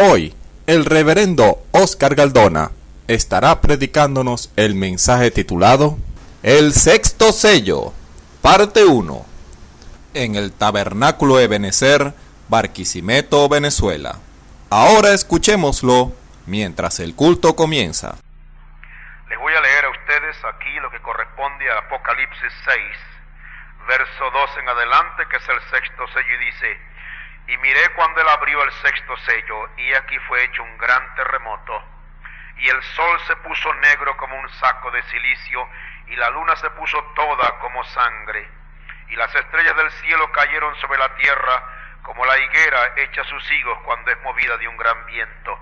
Hoy, el reverendo Oscar Galdona estará predicándonos el mensaje titulado El sexto sello, parte 1, en el Tabernáculo Ebenezer, Barquisimeto, Venezuela. Ahora escuchémoslo mientras el culto comienza. Les voy a leer a ustedes aquí lo que corresponde al Apocalipsis 6, verso 2 en adelante, que es el sexto sello, y dice: Y miré cuando él abrió el sexto sello, y aquí fue hecho un gran terremoto, y el sol se puso negro como un saco de cilicio, y la luna se puso toda como sangre, y las estrellas del cielo cayeron sobre la tierra, como la higuera echa sus higos cuando es movida de un gran viento.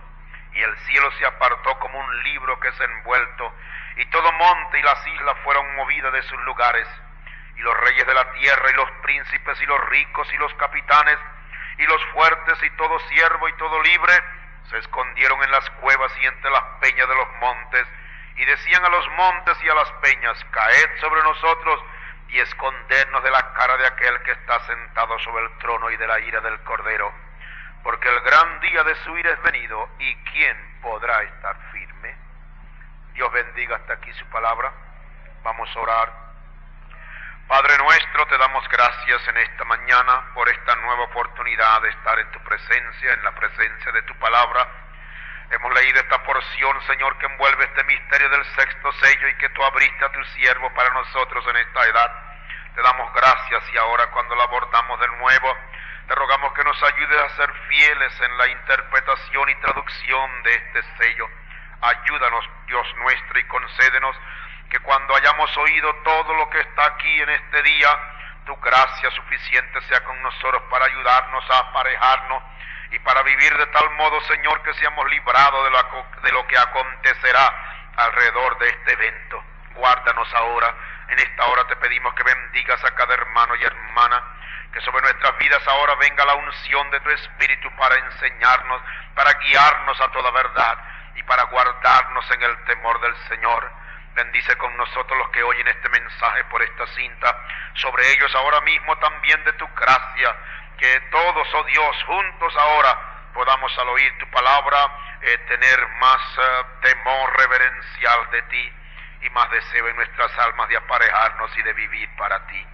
Y el cielo se apartó como un libro que es envuelto, y todo monte y las islas fueron movidas de sus lugares, y los reyes de la tierra, y los príncipes, y los ricos, y los capitanes, y los fuertes, y todo siervo, y todo libre, se escondieron en las cuevas y entre las peñas de los montes, y decían a los montes y a las peñas: Caed sobre nosotros, y escondernos de la cara de aquel que está sentado sobre el trono y de la ira del Cordero, porque el gran día de su ira es venido, y ¿quién podrá estar firme? Dios bendiga hasta aquí su palabra. Vamos a orar. Padre nuestro, te damos gracias en esta mañana por esta nueva oportunidad de estar en tu presencia, en la presencia de tu palabra. Hemos leído esta porción, Señor, que envuelve este misterio del sexto sello y que tú abriste a tu siervo para nosotros en esta edad. Te damos gracias, y ahora cuando la abordamos de nuevo, te rogamos que nos ayudes a ser fieles en la interpretación y traducción de este sello. Ayúdanos, Dios nuestro, y concédenos que cuando hayamos oído todo lo que está aquí en este día, tu gracia suficiente sea con nosotros para ayudarnos a aparejarnos y para vivir de tal modo, Señor, que seamos librados de lo que acontecerá alrededor de este evento. Guárdanos ahora. En esta hora te pedimos que bendigas a cada hermano y hermana, que sobre nuestras vidas ahora venga la unción de tu Espíritu para enseñarnos, para guiarnos a toda verdad y para guardarnos en el temor del Señor. Bendice con nosotros los que oyen este mensaje por esta cinta, sobre ellos ahora mismo también de tu gracia, que todos, oh Dios, juntos ahora podamos al oír tu palabra tener más temor reverencial de ti y más deseo en nuestras almas de aparejarnos y de vivir para ti.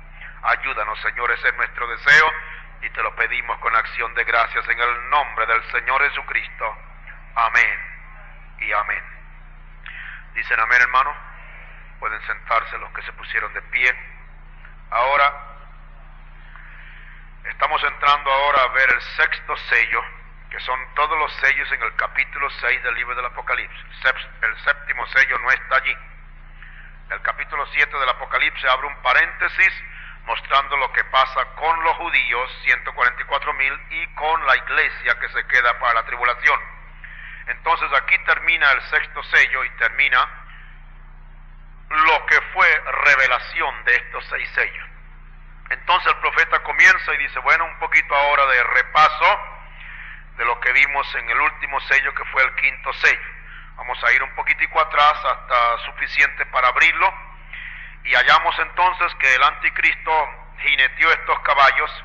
Ayúdanos, Señor, ese es nuestro deseo, y te lo pedimos con acción de gracias en el nombre del Señor Jesucristo. Amén y amén. Dicen amén, hermano. Pueden sentarse los que se pusieron de pie. Ahora estamos entrando ahora a ver el sexto sello, que son todos los sellos en el capítulo 6 del libro del Apocalipsis. El séptimo sello no está allí. El capítulo 7 del Apocalipsis abre un paréntesis mostrando lo que pasa con los judíos, 144,000, y con la iglesia que se queda para la tribulación. Entonces aquí termina el sexto sello y termina lo que fue revelación de estos 6 sellos. Entonces el profeta comienza y dice, bueno, un poquito ahora de repaso de lo que vimos en el último sello, que fue el quinto sello. Vamos a ir un poquitico atrás hasta suficiente para abrirlo, y hallamos entonces que el anticristo jineteó estos caballos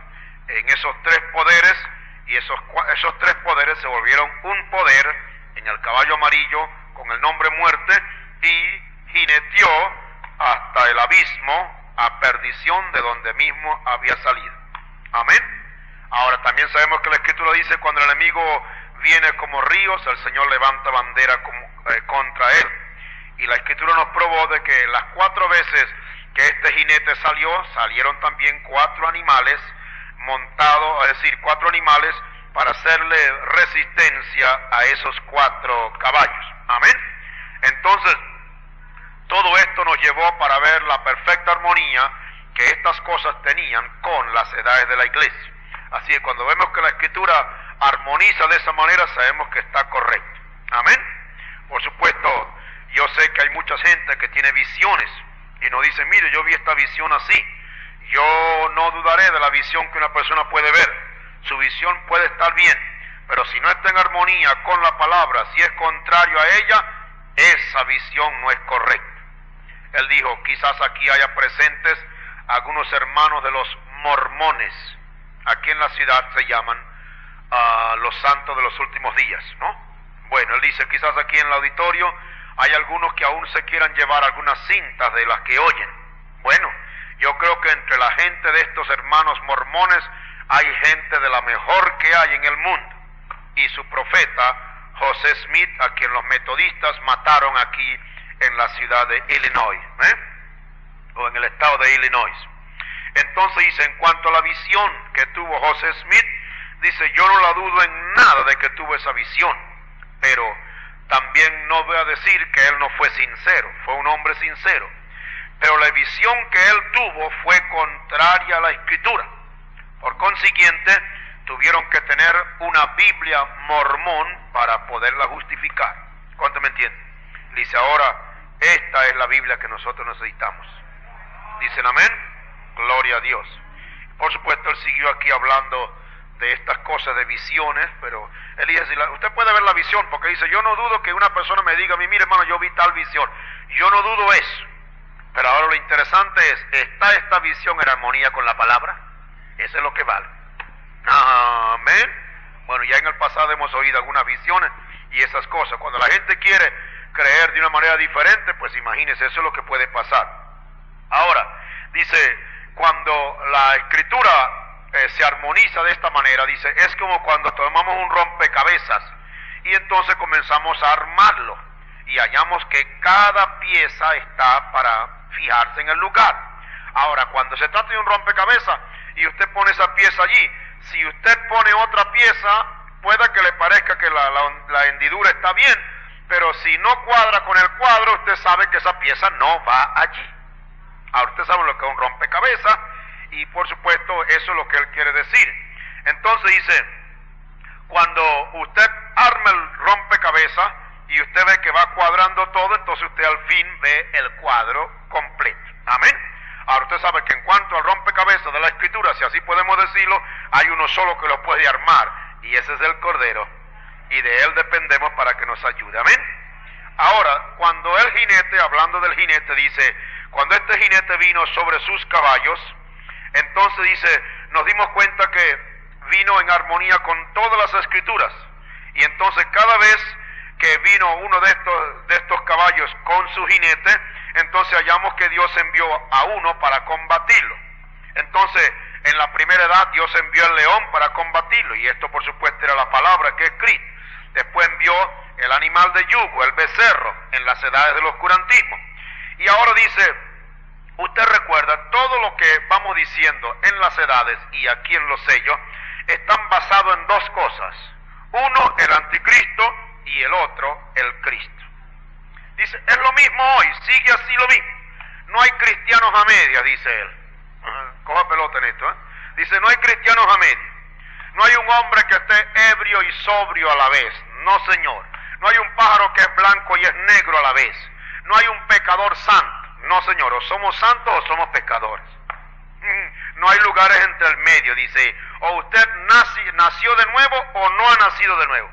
en esos 3 poderes, y esos 3 poderes se volvieron un poder en el caballo amarillo con el nombre muerte, y jineteó hasta el abismo, a perdición, de donde mismo había salido. Amén. Ahora también sabemos que la Escritura dice: cuando el enemigo viene como ríos, el Señor levanta bandera contra él. Y la Escritura nos probó de que las 4 veces que este jinete salió, salieron también 4 animales montados, es decir, 4 animales para hacerle resistencia a esos 4 caballos. Amén. Entonces, todo esto nos llevó para ver la perfecta armonía que estas cosas tenían con las edades de la iglesia. Así que cuando vemos que la Escritura armoniza de esa manera, sabemos que está correcto. Amén. Por supuesto, yo sé que hay mucha gente que tiene visiones y nos dice: mire, yo vi esta visión así. Yo no dudaré de la visión que una persona puede ver. Su visión puede estar bien, pero si no está en armonía con la palabra, si es contrario a ella, esa visión no es correcta. Él dijo: quizás aquí haya presentes algunos hermanos de los mormones. Aquí en la ciudad se llaman a los santos de los últimos días, ¿no? Bueno, él dice, quizás aquí en el auditorio hay algunos que aún se quieran llevar algunas cintas de las que oyen. Bueno, yo creo que entre la gente de estos hermanos mormones hay gente de la mejor que hay en el mundo. Y su profeta, José Smith, a quien los metodistas mataron aquí en la ciudad de Illinois, o en el estado de Illinois. Entonces dice, en cuanto a la visión que tuvo José Smith, dice, yo no la dudo en nada de que tuvo esa visión, pero también no voy a decir que él no fue sincero, fue un hombre sincero, pero la visión que él tuvo fue contraria a la Escritura. Por consiguiente, tuvieron que tener una Biblia mormón para poderla justificar. ¿Cuánto me entienden? Dice, ahora, esta es la Biblia que nosotros necesitamos. ¿Dicen amén? Gloria a Dios. Por supuesto, él siguió aquí hablando de estas cosas de visiones, pero él dice, usted puede ver la visión, porque dice, yo no dudo que una persona me diga a mí, mire hermano, yo vi tal visión. Yo no dudo eso. Pero ahora lo interesante es, ¿está esta visión en armonía con la palabra? Eso es lo que vale. Amén. Bueno, ya en el pasado hemos oído algunas visiones y esas cosas. Cuando la gente quiere creer de una manera diferente, pues imagínense, eso es lo que puede pasar. Ahora, dice, cuando la Escritura se armoniza de esta manera, dice, es como cuando tomamos un rompecabezas y entonces comenzamos a armarlo y hallamos que cada pieza está para fijarse en el lugar. Ahora, cuando se trata de un rompecabezas y usted pone esa pieza allí, si usted pone otra pieza, pueda que le parezca que la hendidura está bien, pero si no cuadra con el cuadro, usted sabe que esa pieza no va allí. Ahora, usted sabe lo que es un rompecabezas, y por supuesto eso es lo que él quiere decir. Entonces dice, cuando usted arma el rompecabezas y usted ve que va cuadrando todo, entonces usted al fin ve el cuadro completo. Amén. Ahora usted sabe que en cuanto al rompecabezas de la Escritura, si así podemos decirlo, hay uno solo que lo puede armar, y ese es el Cordero, y de él dependemos para que nos ayude. Amén. Ahora, cuando el jinete, hablando del jinete, dice, cuando este jinete vino sobre sus caballos, entonces dice, nos dimos cuenta que vino en armonía con todas las Escrituras, y entonces cada vez que vino uno de estos caballos con su jinete, entonces hallamos que Dios envió a uno para combatirlo. Entonces, en la primera edad Dios envió el león para combatirlo, y esto por supuesto era la palabra que es Cristo. Después envió el animal de yugo, el becerro, en las edades del oscurantismo. Y ahora dice, usted recuerda, todo lo que vamos diciendo en las edades y aquí en los sellos, están basados en dos cosas. Uno, el anticristo, y el otro, el Cristo. Dice, es lo mismo hoy, sigue así lo mismo. No hay cristianos a medias, dice él. Coja pelota en esto, Dice, no hay cristianos a medias. No hay un hombre que esté ebrio y sobrio a la vez. No, señor. No hay un pájaro que es blanco y es negro a la vez. No hay un pecador santo. No, señor. O somos santos o somos pecadores. No hay lugares entre el medio. Dice, o usted nació de nuevo o no ha nacido de nuevo.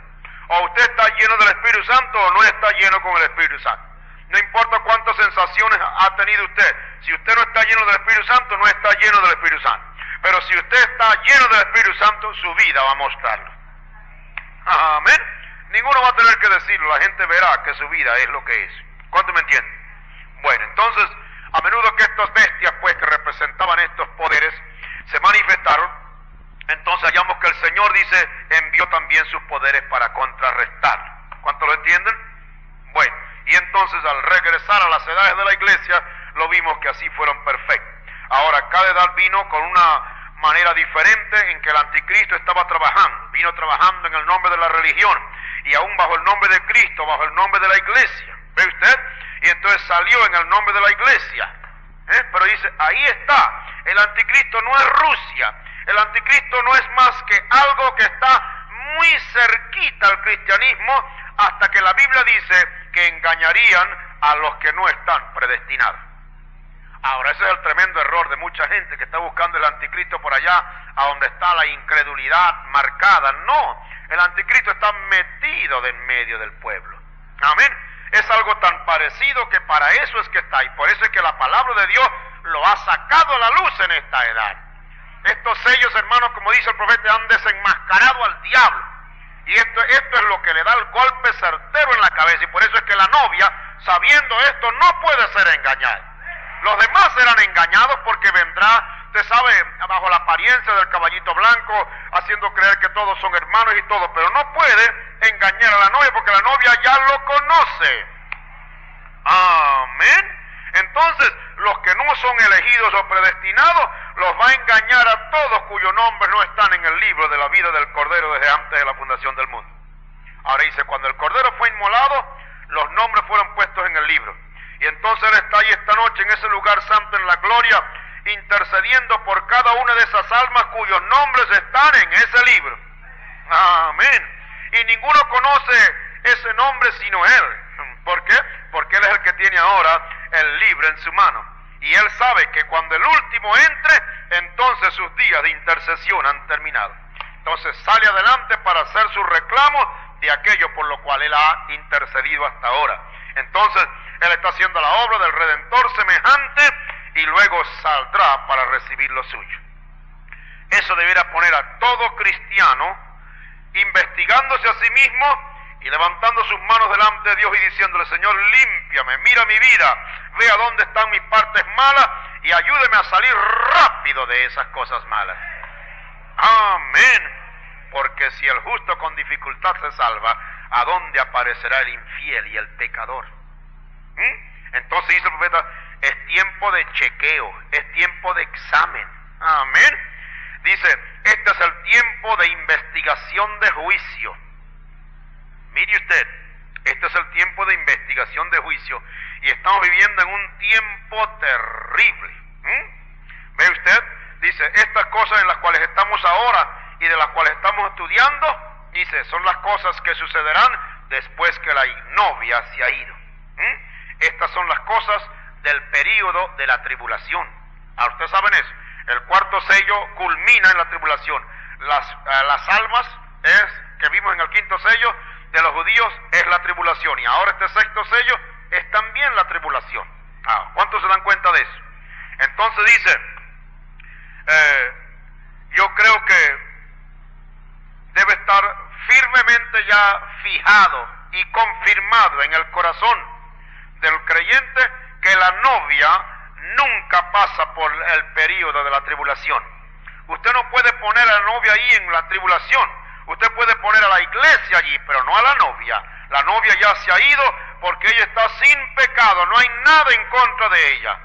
O usted está lleno del Espíritu Santo o no está lleno con el Espíritu Santo. No importa cuántas sensaciones ha tenido usted. Si usted no está lleno del Espíritu Santo, no está lleno del Espíritu Santo. Pero si usted está lleno del Espíritu Santo, su vida va a mostrarlo. Amén. Ninguno va a tener que decirlo. La gente verá que su vida es lo que es. ¿Cuánto me entienden? Bueno, entonces, a menudo que estas bestias, pues, que representaban estos poderes, se manifestaron, entonces hallamos que el Señor, dice, envió también sus poderes para contrarrestarlo. ¿Cuánto lo entienden? Bueno, y entonces al regresar a las edades de la iglesia, lo vimos que así fueron perfectos. Ahora, cada edad vino con una manera diferente en que el anticristo estaba trabajando. Vino trabajando en el nombre de la religión, y aún bajo el nombre de Cristo, bajo el nombre de la iglesia. ¿Ve usted? Y entonces salió en el nombre de la iglesia. Pero dice, ahí está. El anticristo no es Rusia. El anticristo no es más que algo que está muy cerquita al cristianismo, hasta que la Biblia dice que engañarían a los que no están predestinados. Ahora, ese es el tremendo error de mucha gente que está buscando el anticristo por allá, a donde está la incredulidad marcada. No, el anticristo está metido de en medio del pueblo. Amén. Es algo tan parecido que para eso es que está, y por eso es que la palabra de Dios lo ha sacado a la luz en esta edad. Estos sellos, hermanos, como dice el profeta, han desenmascarado al diablo. Y esto es lo que le da el golpe certero en la cabeza. Y por eso es que la novia, sabiendo esto, no puede ser engañada. Los demás serán engañados porque vendrá, usted sabe, bajo la apariencia del caballito blanco, haciendo creer que todos son hermanos y todo, pero no puede engañar a la novia porque la novia ya lo conoce. Amén. Entonces, los que no son elegidos o predestinados, los va a engañar a todos cuyos nombres no están en el libro de la vida del Cordero desde antes de la fundación del mundo. Ahora dice, cuando el Cordero fue inmolado, los nombres fueron puestos en el libro. Y entonces Él está ahí esta noche en ese lugar santo en la gloria, intercediendo por cada una de esas almas cuyos nombres están en ese libro. Amén. Y ninguno conoce ese nombre sino Él. ¿Por qué? Porque Él es el que tiene ahora el libro en su mano. Y Él sabe que cuando el último entre, entonces sus días de intercesión han terminado. Entonces sale adelante para hacer su reclamo de aquello por lo cual Él ha intercedido hasta ahora. Entonces Él está haciendo la obra del Redentor semejante y luego saldrá para recibir lo suyo. Eso debiera poner a todo cristiano investigándose a sí mismo y levantando sus manos delante de Dios y diciéndole: Señor, límpiame, mira mi vida, vea dónde están mis partes malas y ayúdeme a salir rápido de esas cosas malas. Amén. Porque si el justo con dificultad se salva, ¿a dónde aparecerá el infiel y el pecador? Entonces dice el profeta, es tiempo de chequeo, es tiempo de examen. Amén. Dice, este es el tiempo de investigación de juicio. Mire usted, este es el tiempo de investigación de juicio y estamos viviendo en un tiempo terrible. ¿Ve usted? Dice, estas cosas en las cuales estamos ahora y de las cuales estamos estudiando, dice, son las cosas que sucederán después que la novia se ha ido. Estas son las cosas del período de la tribulación. Ahora, ustedes saben eso. El cuarto sello culmina en la tribulación. Las almas que vimos en el quinto sello de los judíos es la tribulación. Y ahora este sexto sello es también la tribulación. ¿Cuántos se dan cuenta de eso? Entonces dice, yo creo que debe estar firmemente ya fijado y confirmado en el corazón del creyente que la novia nunca pasa por el período de la tribulación. Usted no puede poner a la novia ahí en la tribulación. Usted puede poner a la iglesia allí, pero no a la novia. La novia ya se ha ido porque ella está sin pecado, no hay nada en contra de ella.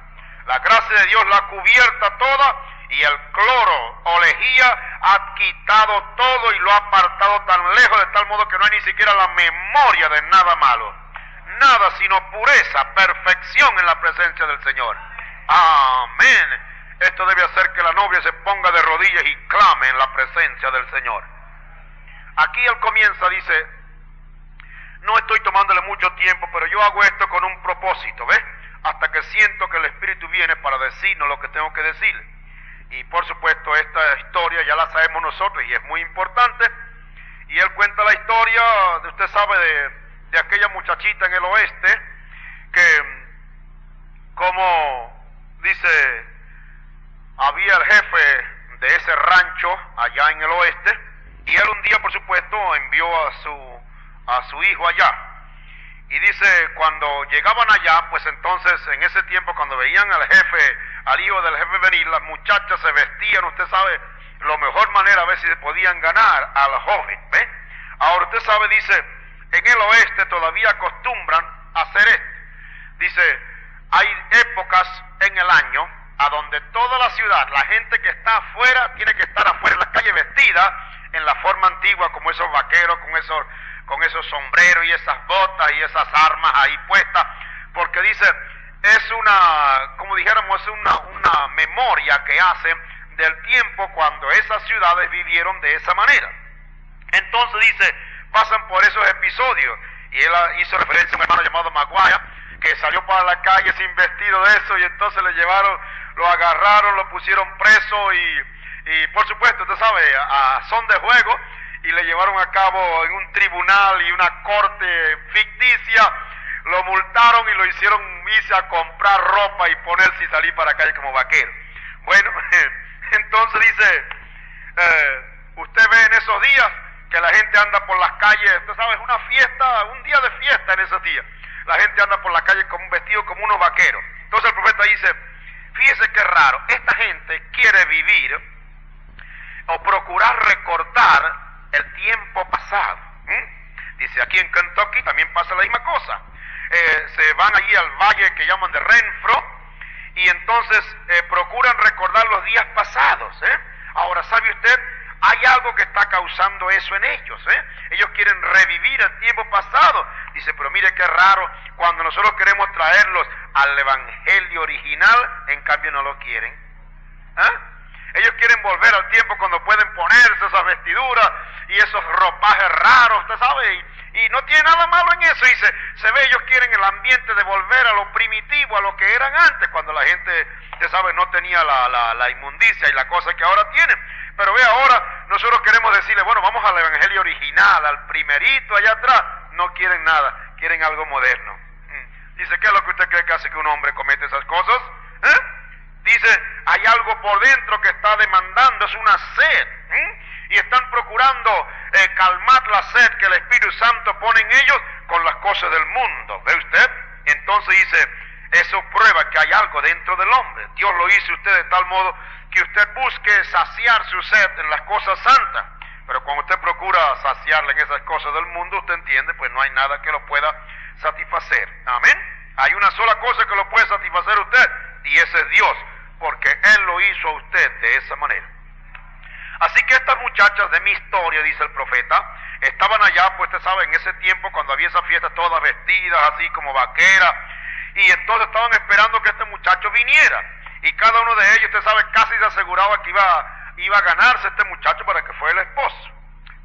La gracia de Dios la ha cubierta toda y el cloro o lejía ha quitado todo y lo ha apartado tan lejos de tal modo que no hay ni siquiera la memoria de nada malo. Nada sino pureza, perfección en la presencia del Señor. Amén. Esto debe hacer que la novia se ponga de rodillas y clame en la presencia del Señor. Aquí él comienza, dice, no estoy tomándole mucho tiempo, pero yo hago esto con un propósito, ¿ves? Hasta que siento que el Espíritu viene para decirnos lo que tengo que decirle. Y por supuesto esta historia ya la sabemos nosotros y es muy importante. Y él cuenta la historia, usted sabe, de aquella muchachita en el oeste, que como dice, había el jefe de ese rancho allá en el oeste, y él un día por supuesto envió a su hijo allá. Y dice, cuando llegaban allá, pues entonces en ese tiempo cuando veían al hijo del jefe venir, las muchachas se vestían, usted sabe, la mejor manera a ver si se podían ganar al joven, ¿ve? Ahora usted sabe, dice, en el oeste todavía acostumbran a hacer esto. Dice, hay épocas en el año a donde toda la ciudad, la gente que está afuera, tiene que estar afuera en la calle vestida en la forma antigua, como esos vaqueros, con esos sombreros y esas botas y esas armas ahí puestas, porque dice, es una, como dijéramos, es una memoria que hacen del tiempo cuando esas ciudades vivieron de esa manera. Entonces dice, pasan por esos episodios, y él hizo referencia a un hermano llamado Maguire, que salió para la calle sin vestido de eso, y entonces lo agarraron, lo pusieron preso, y por supuesto, usted sabe, a son de juego, y le llevaron a cabo en un tribunal y una corte ficticia, lo multaron y lo hicieron irse a comprar ropa y ponerse y salir para la calle como vaquero. Bueno, Entonces dice, usted ve en esos días que la gente anda por las calles, usted sabe, es una fiesta, un día de fiesta en esos días. La gente anda por la calle con un vestido como unos vaqueros. Entonces el profeta dice, fíjese qué raro, esta gente quiere vivir o procurar recordar el tiempo pasado. Dice, aquí en Kentucky también pasa la misma cosa. Se van allí al valle que llaman de Renfro y entonces procuran recordar los días pasados. Ahora, ¿sabe usted? Hay algo que está causando eso en ellos. Ellos quieren revivir el tiempo pasado. Dice, pero mire qué raro, cuando nosotros queremos traerlos al evangelio original, en cambio no lo quieren. Ellos quieren volver al tiempo cuando pueden ponerse esas vestiduras y esos ropajes raros, usted sabe, y no tiene nada malo en eso. Dice, se ve, ellos quieren el ambiente de volver a lo primitivo, a lo que eran antes, cuando la gente, usted sabe, no tenía la inmundicia y la cosa que ahora tienen. Pero ve, ahora nosotros queremos decirle, bueno, vamos al evangelio original, al primerito allá atrás. No quieren nada, quieren algo moderno. Dice, ¿qué es lo que usted cree que hace que un hombre cometa esas cosas? Dice, hay algo por dentro que está demandando, es una sed. Y están procurando calmar la sed que el Espíritu Santo pone en ellos con las cosas del mundo. ¿Ve usted? Entonces dice, eso prueba que hay algo dentro del hombre. Dios lo hizo usted de tal modo que usted busque saciar su sed en las cosas santas. Pero cuando usted procura saciarle en esas cosas del mundo, usted entiende, pues no hay nada que lo pueda satisfacer. Amén. Hay una sola cosa que lo puede satisfacer a usted, y ese es Dios, porque Él lo hizo a usted de esa manera. Así que estas muchachas de mi historia, dice el profeta, estaban allá, pues usted sabe, en ese tiempo cuando había esa fiesta, todas vestidas así como vaqueras, y entonces estaban esperando que este muchacho viniera, y cada uno de ellos, usted sabe, casi se aseguraba que iba a ganarse este muchacho para que fuera el esposo.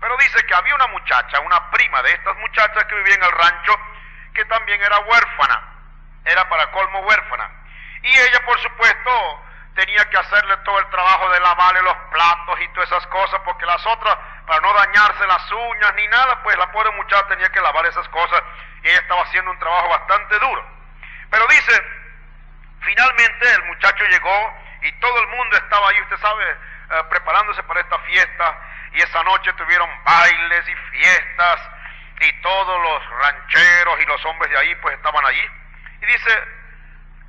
Pero dice que había una muchacha, una prima de estas muchachas que vivía en el rancho, que también era huérfana, era para colmo huérfana, y ella por supuesto tenía que hacerle todo el trabajo de lavarle los platos y todas esas cosas, porque las otras, para no dañarse las uñas ni nada, pues la pobre muchacha tenía que lavar esas cosas, y ella estaba haciendo un trabajo bastante duro. Pero dice, finalmente el muchacho llegó, y todo el mundo estaba ahí, usted sabe, preparándose para esta fiesta, y esa noche tuvieron bailes y fiestas, y todos los rancheros y los hombres de ahí pues estaban allí. Y dice,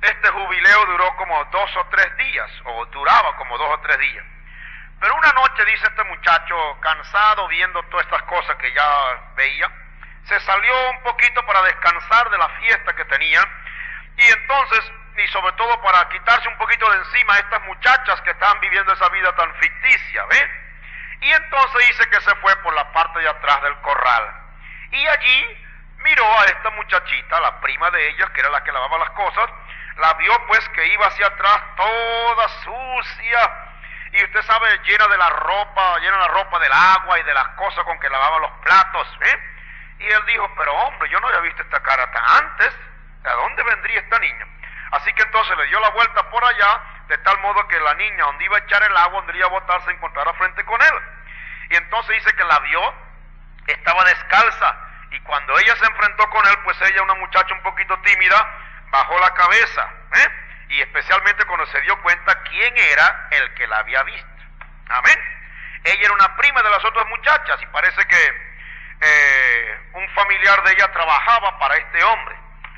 este jubileo duró como 2 o 3 días, o duraba como 2 o 3 días. Pero una noche, dice este muchacho, cansado viendo todas estas cosas que ya veía, se salió un poquito para descansar de la fiesta que tenía, y entonces, y sobre todo para quitarse un poquito de encima a estas muchachas que estaban viviendo esa vida tan ficticia, ¿ve? Y entonces dice que se fue por la parte de atrás del corral, y allí miró a esta muchachita, la prima de ellas, que era la que lavaba las cosas. La vio pues que iba hacia atrás toda sucia, y usted sabe, llena la ropa del agua y de las cosas con que lavaba los platos, Y él dijo, pero hombre, yo no había visto esta cara tan antes, ¿de dónde vendría esta niña? Así que entonces le dio la vuelta por allá, de tal modo que la niña, donde iba a echar el agua, donde iba a botar, se encontrara frente con él. Y entonces dice que la vio, estaba descalza, y cuando ella se enfrentó con él, pues ella, una muchacha un poquito tímida, bajó la cabeza, y especialmente cuando se dio cuenta quién era el que la había visto. Amén. Ella era una prima de las otras muchachas, y parece que un familiar de ella trabajaba para este hombre.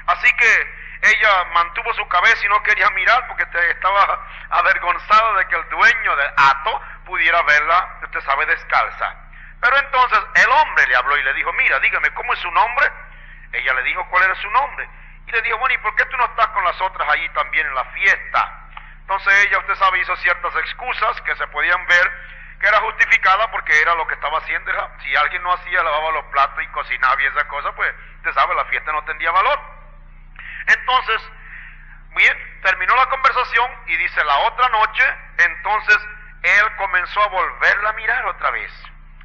Así que ella mantuvo su cabeza y no quería mirar porque estaba avergonzada de que el dueño del hato pudiera verla, usted sabe, descalza. Pero entonces el hombre le habló y le dijo, mira, dígame, ¿cómo es su nombre? Ella le dijo cuál era su nombre. Y le dijo, bueno, ¿y por qué tú no estás con las otras allí también en la fiesta? Entonces ella, usted sabe, hizo ciertas excusas que se podían ver, que era justificada porque era lo que estaba haciendo. Si alguien no hacía, lavaba los platos y cocinaba y esa cosa, pues usted sabe, la fiesta no tendría valor. Entonces, bien, terminó la conversación y dice, la otra noche, entonces él comenzó a volverla a mirar otra vez.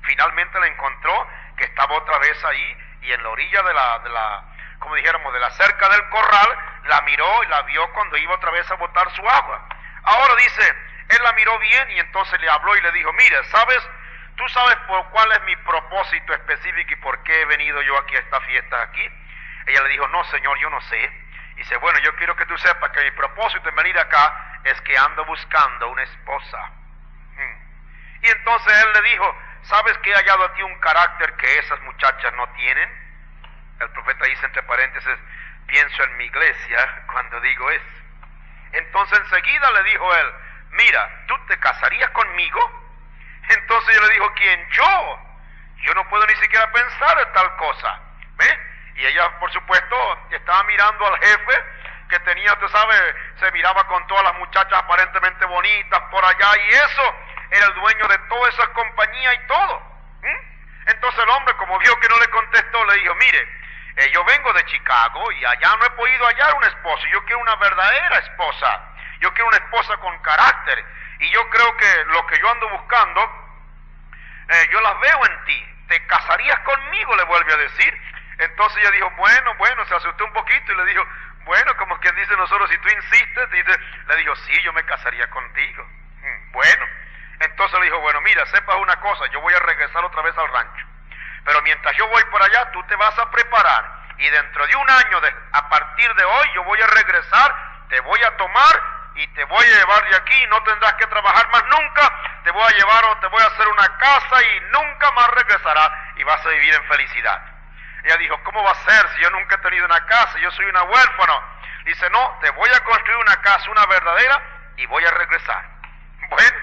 Finalmente la encontró, que estaba otra vez ahí, y en la orilla de la como dijéramos, de la cerca del corral, la miró y la vio cuando iba otra vez a botar su agua. Ahora dice, él la miró bien y entonces le habló y le dijo, mira, ¿tú sabes por cuál es mi propósito específico y por qué he venido yo aquí a esta fiesta aquí? Ella le dijo, no señor, yo no sé. Y dice, bueno, yo quiero que tú sepas que mi propósito en venir acá es que ando buscando una esposa. Y entonces él le dijo, ¿sabes que he hallado a ti un carácter que esas muchachas no tienen? El profeta dice entre paréntesis, pienso en mi iglesia cuando digo eso. Entonces enseguida le dijo él, mira, ¿tú te casarías conmigo? Entonces ella le dijo, ¿quién? Yo no puedo ni siquiera pensar en tal cosa. ¿Ve? Y ella, por supuesto, estaba mirando al jefe que tenía, usted sabe, se miraba con todas las muchachas aparentemente bonitas por allá, y eso era el dueño de toda esa compañía y todo. Entonces el hombre, como vio que no le contestó, le dijo, mire, yo vengo de Chicago y allá no he podido hallar un esposo, yo quiero una verdadera esposa, yo quiero una esposa con carácter, y yo creo que lo que yo ando buscando, yo las veo en ti. ¿Te casarías conmigo?, le vuelve a decir. Entonces ella dijo, bueno, se asustó un poquito y le dijo, bueno, como quien dice nosotros, si tú insistes, le dijo, sí, yo me casaría contigo. Bueno, entonces le dijo, bueno, mira, sepas una cosa, yo voy a regresar otra vez al rancho, pero mientras yo voy por allá, tú te vas a preparar, y dentro de un año, a partir de hoy, yo voy a regresar, te voy a tomar y te voy a llevar de aquí, no tendrás que trabajar más nunca, te voy a llevar o te voy a hacer una casa y nunca más regresarás y vas a vivir en felicidad. Ella dijo, ¿cómo va a ser si yo nunca he tenido una casa? Yo soy una huérfano. Dice, no, te voy a construir una casa, una verdadera, y voy a regresar. Bueno,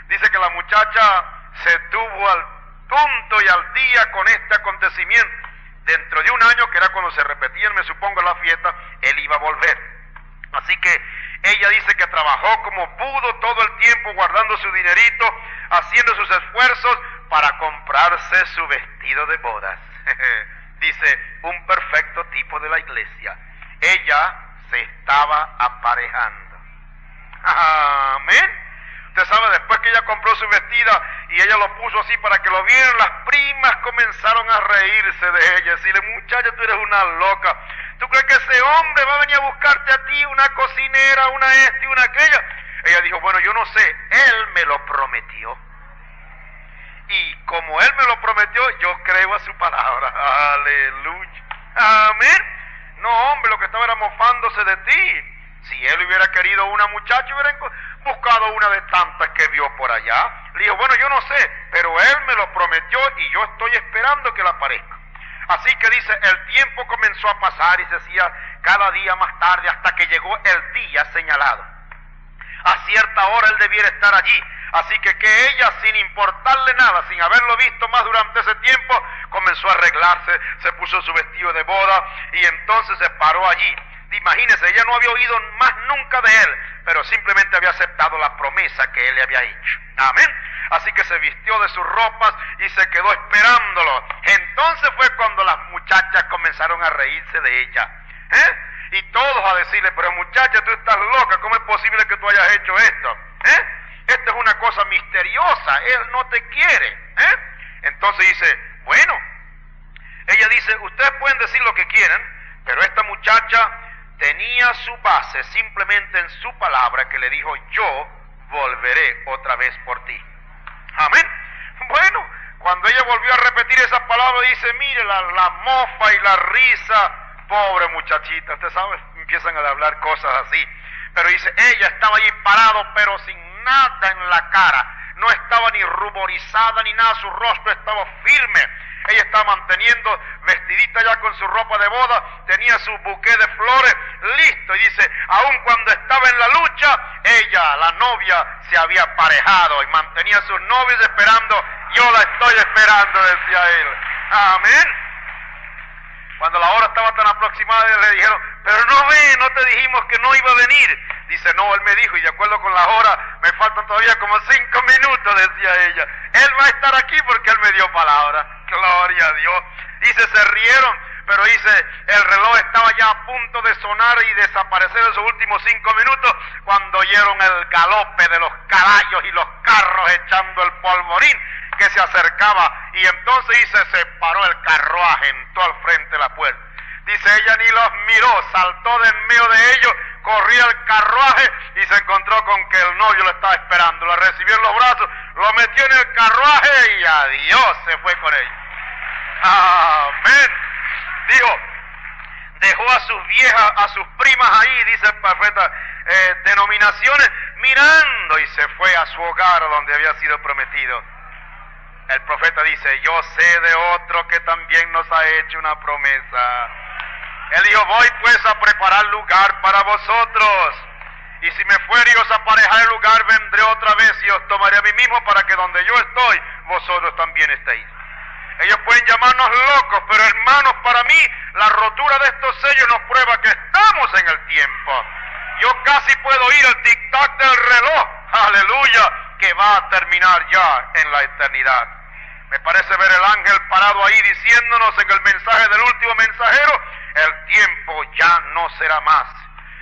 dice que la muchacha se tuvo al punto y al día con este acontecimiento. Dentro de un año, que era cuando se repetían, me supongo, la fiesta, él iba a volver. Así que ella dice que trabajó como pudo todo el tiempo, guardando su dinerito, haciendo sus esfuerzos para comprarse su vestido de bodas. Dice, un perfecto tipo de la iglesia. Ella se estaba aparejando. Amén. Usted sabe, después que ella compró su vestida y ella lo puso así para que lo vieran, las primas comenzaron a reírse de ella, decirle, muchacha, tú eres una loca. ¿Tú crees que ese hombre va a venir a buscarte a ti, una cocinera, una esta y una aquella? Ella dijo, bueno, yo no sé, él me lo prometió. Y como él me lo prometió, yo creo a su palabra. Aleluya. Amén. No, hombre, lo que estaba era mofándose de ti. Si él hubiera querido una muchacha, hubiera buscado una de tantas que vio por allá. Le dijo, bueno, yo no sé, pero él me lo prometió y yo estoy esperando que le aparezca. Así que dice, el tiempo comenzó a pasar y se hacía cada día más tarde hasta que llegó el día señalado. A cierta hora él debiera estar allí. Así que ella, sin importarle nada, sin haberlo visto más durante ese tiempo, comenzó a arreglarse, se puso su vestido de boda y entonces se paró allí. Imagínense, ella no había oído más nunca de él, pero simplemente había aceptado la promesa que él le había hecho. Amén. Así que se vistió de sus ropas y se quedó esperándolo. Entonces fue cuando las muchachas comenzaron a reírse de ella. Y todos a decirle, pero muchacha, tú estás loca, ¿cómo es posible que tú hayas hecho esto? Esta es una cosa misteriosa, él no te quiere. Entonces dice, bueno, ella dice, ustedes pueden decir lo que quieran, pero esta muchacha tenía su base simplemente en su palabra que le dijo, yo volveré otra vez por ti. Amén. Bueno, cuando ella volvió a repetir esas palabras, dice, mire, la mofa y la risa, pobre muchachita, usted sabe, empiezan a hablar cosas así. Pero dice, ella estaba allí parado, pero sin nada en la cara, no estaba ni ruborizada ni nada, su rostro estaba firme. Ella estaba manteniendo vestidita ya con su ropa de boda, tenía su buqué de flores listo, y dice, aun cuando estaba en la lucha, ella, la novia, se había aparejado y mantenía a sus novios esperando. Yo la estoy esperando, decía él. Amén. Cuando la hora estaba tan aproximada, le dijeron, pero no ve, no te dijimos que no iba a venir. Dice, no, él me dijo, y de acuerdo con la hora, me faltan todavía como 5 minutos, decía ella. Él va a estar aquí porque él me dio palabra. Gloria a Dios. Dice, se rieron, pero dice, el reloj estaba ya a punto de sonar y desaparecer en sus últimos 5 minutos, cuando oyeron el galope de los caballos y los carros echando el polvorín que se acercaba, y entonces dice, se paró el carruaje, entró al frente de la puerta. Dice, ella ni los miró, saltó de en medio de ellos, corría el carruaje y se encontró con que el novio lo estaba esperando. Lo recibió en los brazos, lo metió en el carruaje y adiós, se fue con ella. Amén. Dijo, dejó a sus viejas, a sus primas ahí, dice el profeta, denominaciones, mirando, y se fue a su hogar donde había sido prometido. El profeta dice, yo sé de otro que también nos ha hecho una promesa. Él dijo, voy pues a preparar lugar para vosotros. Y si me fuere y os aparejar el lugar, vendré otra vez y os tomaré a mí mismo para que donde yo estoy, vosotros también estéis. Ellos pueden llamarnos locos, pero hermanos, para mí, la rotura de estos sellos nos prueba que estamos en el tiempo. Yo casi puedo oír el tic-tac del reloj, aleluya, que va a terminar ya en la eternidad. Me parece ver el ángel parado ahí diciéndonos en el mensaje del último mensajero, el tiempo ya no será más.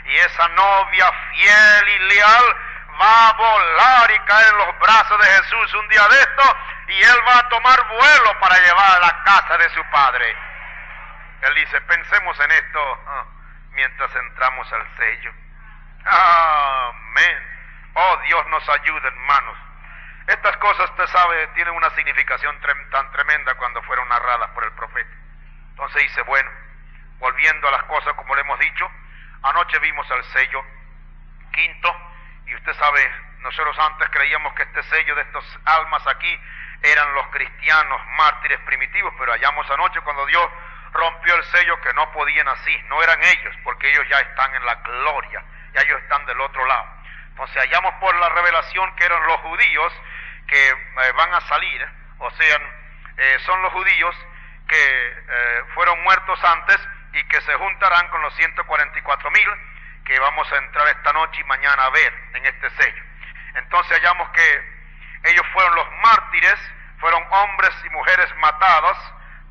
Y esa novia fiel y leal va a volar y caer en los brazos de Jesús un día de esto, y él va a tomar vuelo para llevar a la casa de su padre. Él dice, pensemos en esto mientras entramos al sello. Amén. Oh, Dios nos ayude, hermanos. Estas cosas, usted sabe, tienen una significación tan tremenda cuando fueron narradas por el profeta. Entonces dice, bueno, volviendo a las cosas como le hemos dicho, anoche vimos el sello quinto, y usted sabe, nosotros antes creíamos que este sello de estos almas aquí eran los cristianos mártires primitivos, pero hallamos anoche cuando Dios rompió el sello que no podían así, no eran ellos, porque ellos ya están en la gloria, ya ellos están del otro lado. Entonces hallamos por la revelación que eran los judíos que van a salir, o sea, son los judíos que fueron muertos antes y que se juntarán con los 144,000 que vamos a entrar esta noche y mañana a ver en este sello. Entonces hallamos que ellos fueron los mártires, fueron hombres y mujeres matados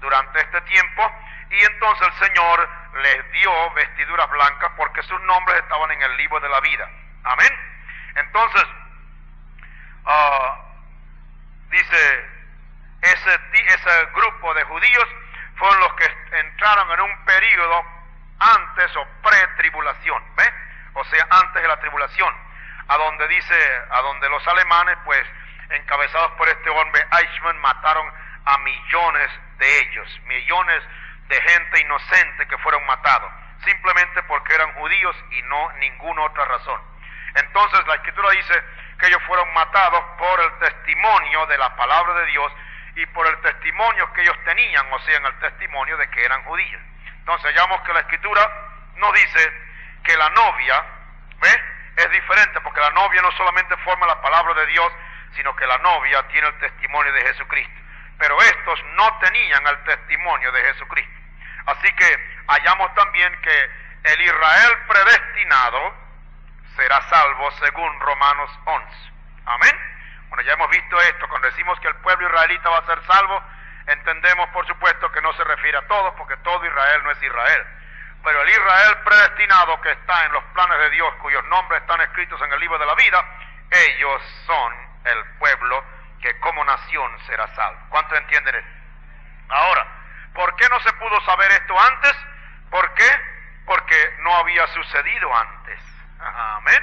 durante este tiempo, y entonces el Señor les dio vestiduras blancas porque sus nombres estaban en el libro de la vida. Amén. Entonces, dice, ese grupo de judíos fueron los que entraron en un periodo antes o pre-tribulación, ¿ve? O sea, antes de la tribulación, a donde los alemanes, pues, encabezados por este hombre Eichmann, mataron a millones de ellos, millones de gente inocente que fueron matados, simplemente porque eran judíos y no ninguna otra razón. Entonces la Escritura dice que ellos fueron matados por el testimonio de la palabra de Dios y por el testimonio que ellos tenían, o sea, en el testimonio de que eran judíos. Entonces hallamos que la Escritura nos dice que la novia, ¿ve?, es diferente, porque la novia no solamente forma la palabra de Dios, sino que la novia tiene el testimonio de Jesucristo. Pero estos no tenían el testimonio de Jesucristo. Así que hallamos también que el Israel predestinado será salvo según Romanos 11. Amén. Bueno, ya hemos visto esto. Cuando decimos que el pueblo israelita va a ser salvo, entendemos por supuesto que no se refiere a todos, porque todo Israel no es Israel. Pero el Israel predestinado que está en los planes de Dios, cuyos nombres están escritos en el libro de la vida, ellos son el pueblo que como nación será salvo. ¿Cuántos entienden esto? Ahora, ¿por qué no se pudo saber esto antes? ¿Por qué? Porque no había sucedido antes. Amén.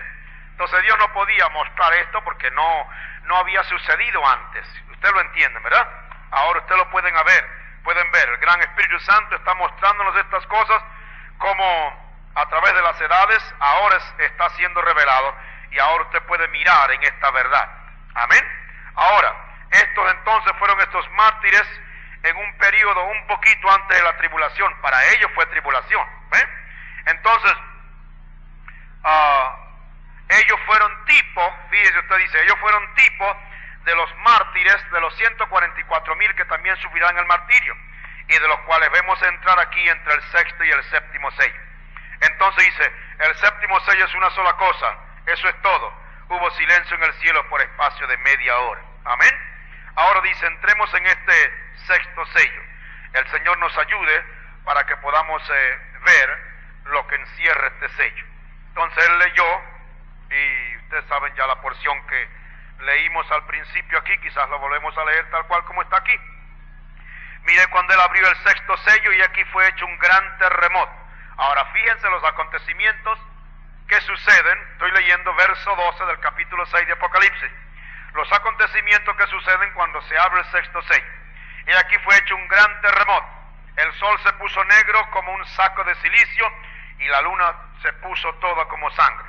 Entonces Dios no podía mostrar esto porque no había sucedido antes. Usted lo entiende, ¿verdad? Ahora ustedes lo pueden ver. El gran Espíritu Santo está mostrándonos estas cosas como a través de las edades ahora está siendo revelado, y ahora usted puede mirar en esta verdad. Amén. Ahora, estos entonces fueron estos mártires en un periodo un poquito antes de la tribulación. Para ellos fue tribulación, ¿ven? Entonces, ellos fueron tipo, fíjese usted, dice, ellos fueron tipo de los mártires, de los 144,000 que también sufrirán el martirio, y de los cuales vemos entrar aquí entre el sexto y el séptimo sello. Entonces dice, el séptimo sello es una sola cosa, eso es todo. Hubo silencio en el cielo por espacio de media hora. Amén. Ahora dice, entremos en este sexto sello. El Señor nos ayude para que podamos ver lo que encierra este sello. Entonces él leyó, y ustedes saben ya la porción que leímos al principio aquí, quizás lo volvemos a leer tal cual como está aquí. Mire, cuando él abrió el sexto sello, y aquí fue hecho un gran terremoto. Ahora fíjense los acontecimientos que suceden. Estoy leyendo verso 12 del capítulo 6 de Apocalipsis. Los acontecimientos que suceden cuando se abre el sexto sello. Y aquí fue hecho un gran terremoto. El sol se puso negro como un saco de silicio, y la luna se puso toda como sangre.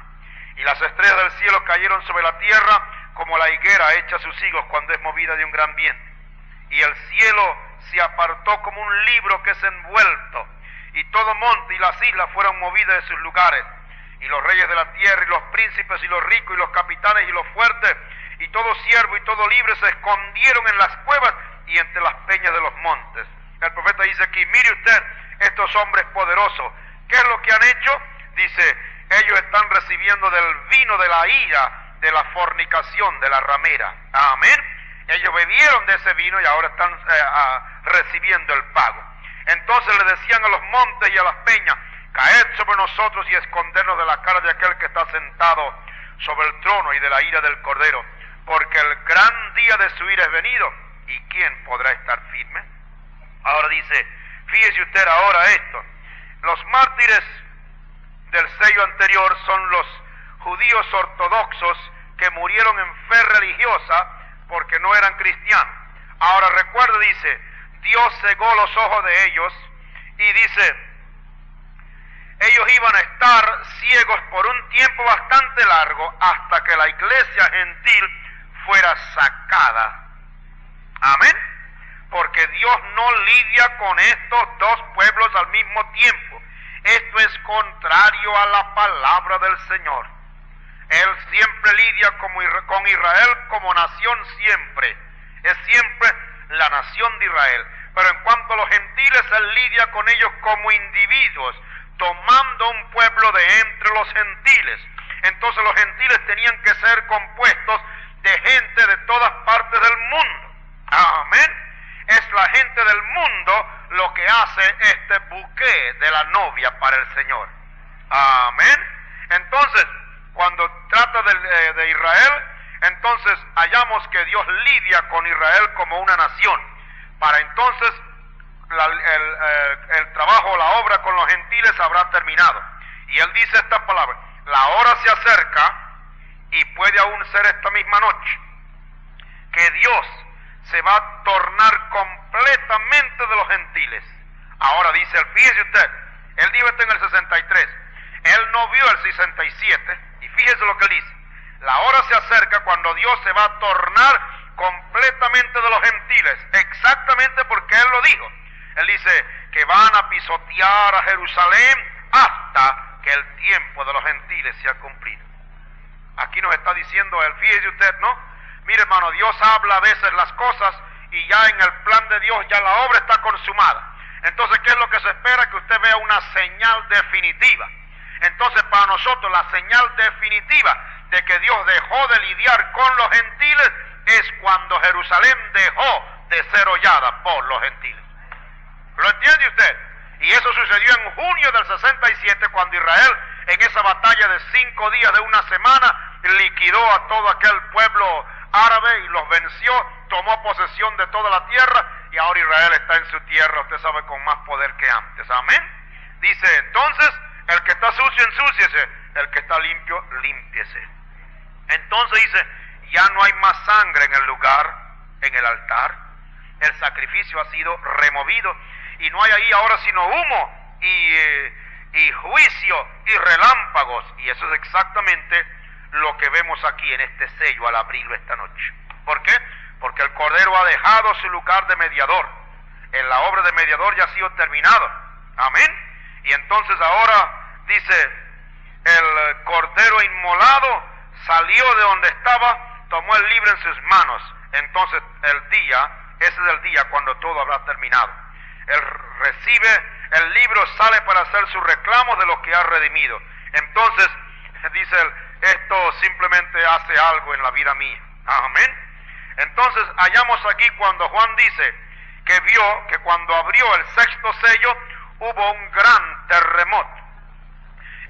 Y las estrellas del cielo cayeron sobre la tierra como la higuera echa sus higos cuando es movida de un gran viento. y el cielo se apartó como un libro que es envuelto, y todo monte y las islas fueron movidas de sus lugares, y los reyes de la tierra, y los príncipes, y los ricos, y los capitanes, y los fuertes, y todo siervo y todo libre se escondieron en las cuevas y entre las peñas de los montes. El profeta dice aquí, mire usted, estos hombres poderosos, ¿qué es lo que han hecho? Dice, ellos están recibiendo del vino de la ira, de la fornicación, de la ramera. Amén. Ellos bebieron de ese vino y ahora están recibiendo el pago. Entonces le decían a los montes y a las peñas, caed sobre nosotros y escondernos de la cara de aquel que está sentado sobre el trono y de la ira del Cordero, porque el gran día de su ira es venido, ¿y quién podrá estar firme? Ahora dice, fíjese usted ahora esto, los mártires del sello anterior son los judíos ortodoxos que murieron en fe religiosa porque no eran cristianos. Ahora recuerde, dice, Dios cegó los ojos de ellos y dice, ellos iban a estar ciegos por un tiempo bastante largo hasta que la iglesia gentil fuera sacada. Amén. Porque Dios no lidia con estos dos pueblos al mismo tiempo. Esto es contrario a la palabra del Señor. Él siempre lidia con Israel como nación siempre. Es siempre la nación de Israel. Pero en cuanto a los gentiles, Él lidia con ellos como individuos, tomando un pueblo de entre los gentiles. Entonces los gentiles tenían que ser compuestos de gente de todas partes del mundo. Amén. Es la gente del mundo lo que hace este buque de la novia para el Señor. Amén. Entonces, cuando trata de Israel, entonces hallamos que Dios lidia con Israel como una nación. Para entonces el trabajo, la obra con los gentiles habrá terminado. Y Él dice estas palabras, la hora se acerca y puede aún ser esta misma noche, que Dios se va a tornar completamente de los gentiles. Ahora dice él, fíjese usted, él dijo esto en el 63, él no vio el 67, y fíjese lo que él dice, la hora se acerca cuando Dios se va a tornar completamente de los gentiles, exactamente porque él lo dijo. Él dice que van a pisotear a Jerusalén hasta que el tiempo de los gentiles se ha cumplido. Aquí nos está diciendo él, fíjese usted, ¿no? Mire, hermano, Dios habla a veces las cosas y ya en el plan de Dios ya la obra está consumada. Entonces, ¿qué es lo que se espera? Que usted vea una señal definitiva. Entonces, para nosotros la señal definitiva de que Dios dejó de lidiar con los gentiles es cuando Jerusalén dejó de ser hollada por los gentiles. ¿Lo entiende usted? Y eso sucedió en junio del 67, cuando Israel, en esa batalla de 5 días de una semana, liquidó a todo aquel pueblo árabe y los venció, tomó posesión de toda la tierra, y ahora Israel está en su tierra, usted sabe, con más poder que antes. Amén. Dice, entonces, el que está sucio, ensúciese, el que está limpio, límpiese. Entonces dice, ya no hay más sangre en el lugar, en el altar, el sacrificio ha sido removido, y no hay ahí ahora sino humo y juicio y relámpagos, y eso es exactamente lo que vemos aquí en este sello al abrirlo esta noche. ¿Por qué? Porque el Cordero ha dejado su lugar de mediador. En la obra de mediador ya ha sido terminado. Amén. Y entonces ahora dice, el Cordero inmolado salió de donde estaba, tomó el libro en sus manos. Entonces ese es el día cuando todo habrá terminado. Él recibe el libro, sale para hacer su reclamo de lo que ha redimido. Entonces dice él, esto simplemente hace algo en la vida mía. Amén. Entonces hallamos aquí cuando Juan dice que vio que cuando abrió el 6º sello hubo un gran terremoto.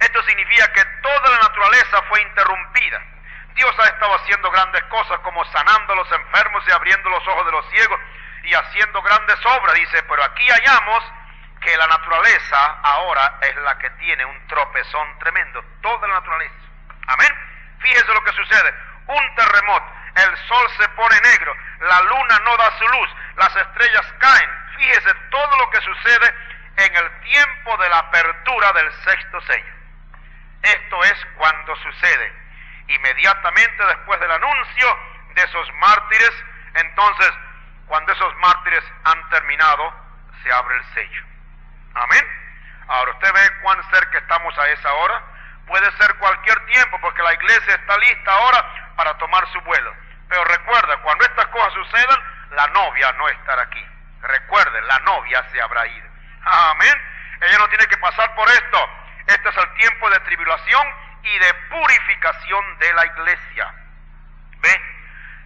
Esto significa que toda la naturaleza fue interrumpida. Dios ha estado haciendo grandes cosas, como sanando a los enfermos y abriendo los ojos de los ciegos y haciendo grandes obras, dice, pero aquí hallamos que la naturaleza ahora es la que tiene un tropezón tremendo, toda la naturaleza. Amén. Fíjese lo que sucede, un terremoto, el sol se pone negro, la luna no da su luz, las estrellas caen. Fíjese todo lo que sucede en el tiempo de la apertura del 6º sello. Esto es cuando sucede inmediatamente después del anuncio de esos mártires. Entonces, Cuando esos mártires han terminado, se abre el sello. Amén. Ahora usted ve cuán cerca estamos a esa hora. Puede ser cualquier tiempo, porque la iglesia está lista ahora para tomar su vuelo. Pero recuerda, cuando estas cosas sucedan, la novia no estará aquí. Recuerden, la novia se habrá ido. Amén. Ella no tiene que pasar por esto. Este es el tiempo de tribulación y de purificación de la iglesia. ¿Ve?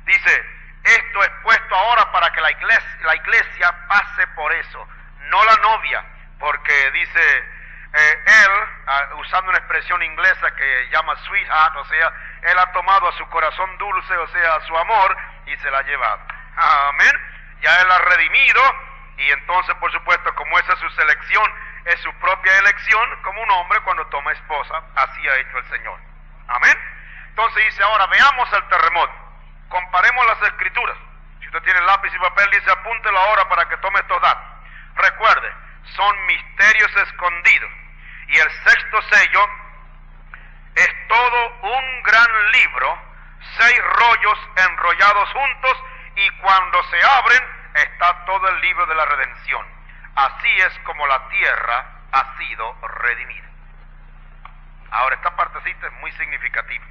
Dice, esto es puesto ahora para que la iglesia pase por eso, no la novia, porque dice él, usando una expresión inglesa que llama sweetheart, o sea, él ha tomado a su corazón dulce, o sea, a su amor, y se la ha llevado. Amén. Ya él ha redimido, y entonces, por supuesto, como esa es su selección, es su propia elección, como un hombre cuando toma esposa, así ha hecho el Señor. Amén. Entonces dice, ahora veamos el terremoto, comparemos las escrituras. Si usted tiene lápiz y papel, dice, apúntelo ahora para que tome estos datos. Recuerde, son misterios escondidos, y el sexto sello es todo un gran libro, 6 rollos enrollados juntos, y cuando se abren está todo el libro de la redención. Así es como la tierra ha sido redimida. Ahora esta partecita es muy significativa.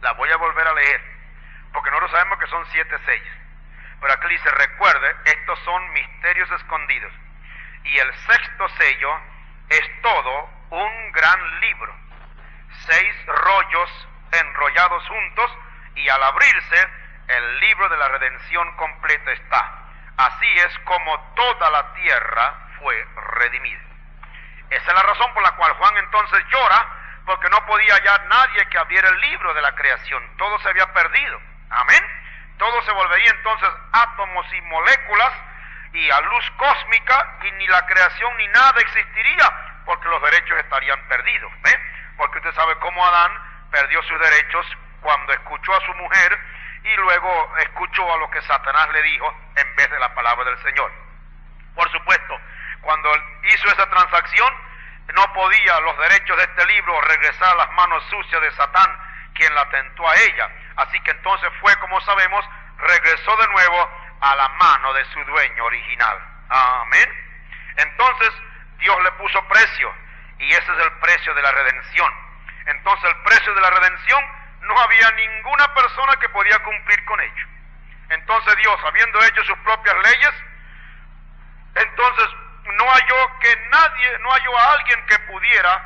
La voy a volver a leer, porque nosotros sabemos que son 7 sellos. Pero aquí dice, recuerde, estos son misterios escondidos. Y el sexto sello es todo un gran libro, 6 rollos enrollados juntos, y al abrirse, el libro de la redención completa está. Así es como toda la tierra fue redimida. Esa es la razón por la cual Juan entonces llora, porque no podía hallar nadie que abriera el libro de la creación. Todo se había perdido. Amén. Todo se volvería entonces átomos y moléculas y a luz cósmica, y ni la creación ni nada existiría, porque los derechos estarían perdidos. ¿Ve? Porque usted sabe cómo Adán perdió sus derechos cuando escuchó a su mujer y luego escuchó a lo que Satanás le dijo en vez de la palabra del Señor. Por supuesto, cuando hizo esa transacción, no podía los derechos de este libro regresar a las manos sucias de Satán, quien la tentó a ella. Así que entonces fue, como sabemos, regresó de nuevo a la mano de su dueño original. Amén. Entonces Dios le puso precio, y ese es el precio de la redención. Entonces el precio de la redención, no había ninguna persona que podía cumplir con ello. Entonces Dios, habiendo hecho sus propias leyes, entonces no halló a alguien que pudiera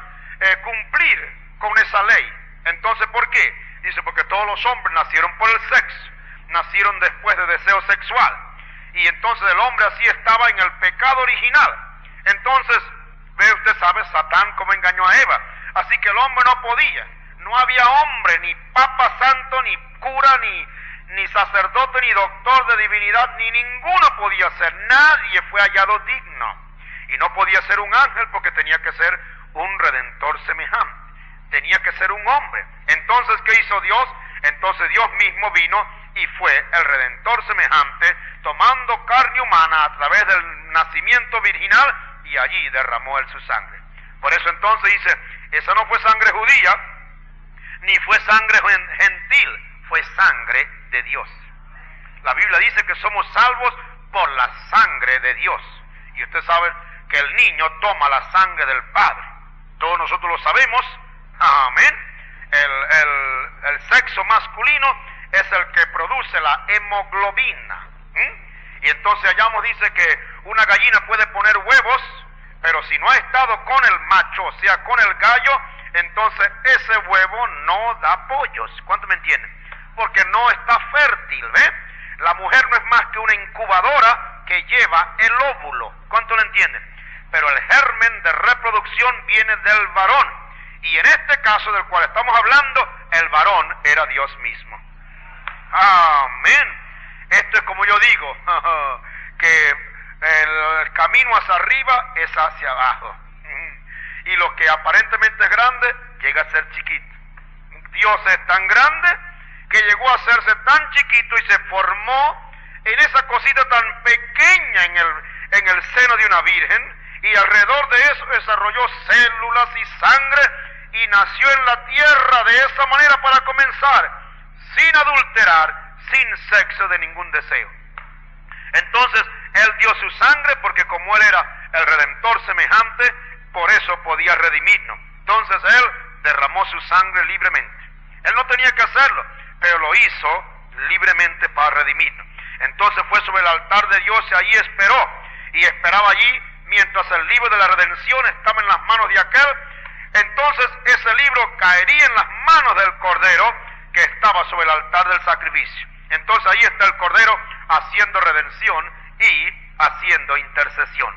cumplir con esa ley. Entonces, ¿por qué? Dice, porque todos los hombres nacieron por el sexo, nacieron después de deseo sexual, y entonces el hombre así estaba en el pecado original. Entonces, ve usted, sabe Satán cómo engañó a Eva. Así que el hombre no podía. No había hombre, ni papa santo, ni cura, ni sacerdote, ni doctor de divinidad, ni ninguno podía ser. Nadie fue hallado digno. Y no podía ser un ángel, porque tenía que ser un redentor semejante. Tenía que ser un hombre. Entonces, ¿qué hizo Dios? Entonces Dios mismo vino y fue el redentor semejante, tomando carne humana a través del nacimiento virginal, y allí derramó él su sangre. Por eso entonces dice, esa no fue sangre judía, ni fue sangre gentil, fue sangre de Dios. La Biblia dice que somos salvos por la sangre de Dios. Y usted sabe que el niño toma la sangre del Padre. Todos nosotros lo sabemos. Amén. El sexo masculino es el que produce la hemoglobina. Y entonces hallamos, dice que una gallina puede poner huevos, pero si no ha estado con el macho, o sea, con el gallo, entonces ese huevo no da pollos. ¿Cuánto me entienden? Porque no está fértil, ¿ve? La mujer no es más que una incubadora que lleva el óvulo. ¿Cuánto lo entienden? Pero el germen de reproducción viene del varón. Y en este caso del cual estamos hablando, el varón era Dios mismo. Amén. Esto es como yo digo, que el camino hacia arriba es hacia abajo. Y lo que aparentemente es grande, llega a ser chiquito. Dios es tan grande que llegó a hacerse tan chiquito y se formó en esa cosita tan pequeña en el seno de una virgen, y alrededor de eso desarrolló células y sangre, y nació en la tierra de esa manera para comenzar, sin adulterar, sin sexo de ningún deseo. Entonces Él dio su sangre porque como Él era el Redentor semejante, por eso podía redimirnos. Entonces Él derramó su sangre libremente. Él no tenía que hacerlo, pero lo hizo libremente para redimirnos. Entonces fue sobre el altar de Dios y allí esperó, y esperaba allí mientras el libro de la redención estaba en las manos de aquel. Entonces ese libro caería en las manos del Cordero que estaba sobre el altar del sacrificio. Entonces ahí está el Cordero haciendo redención y haciendo intercesión.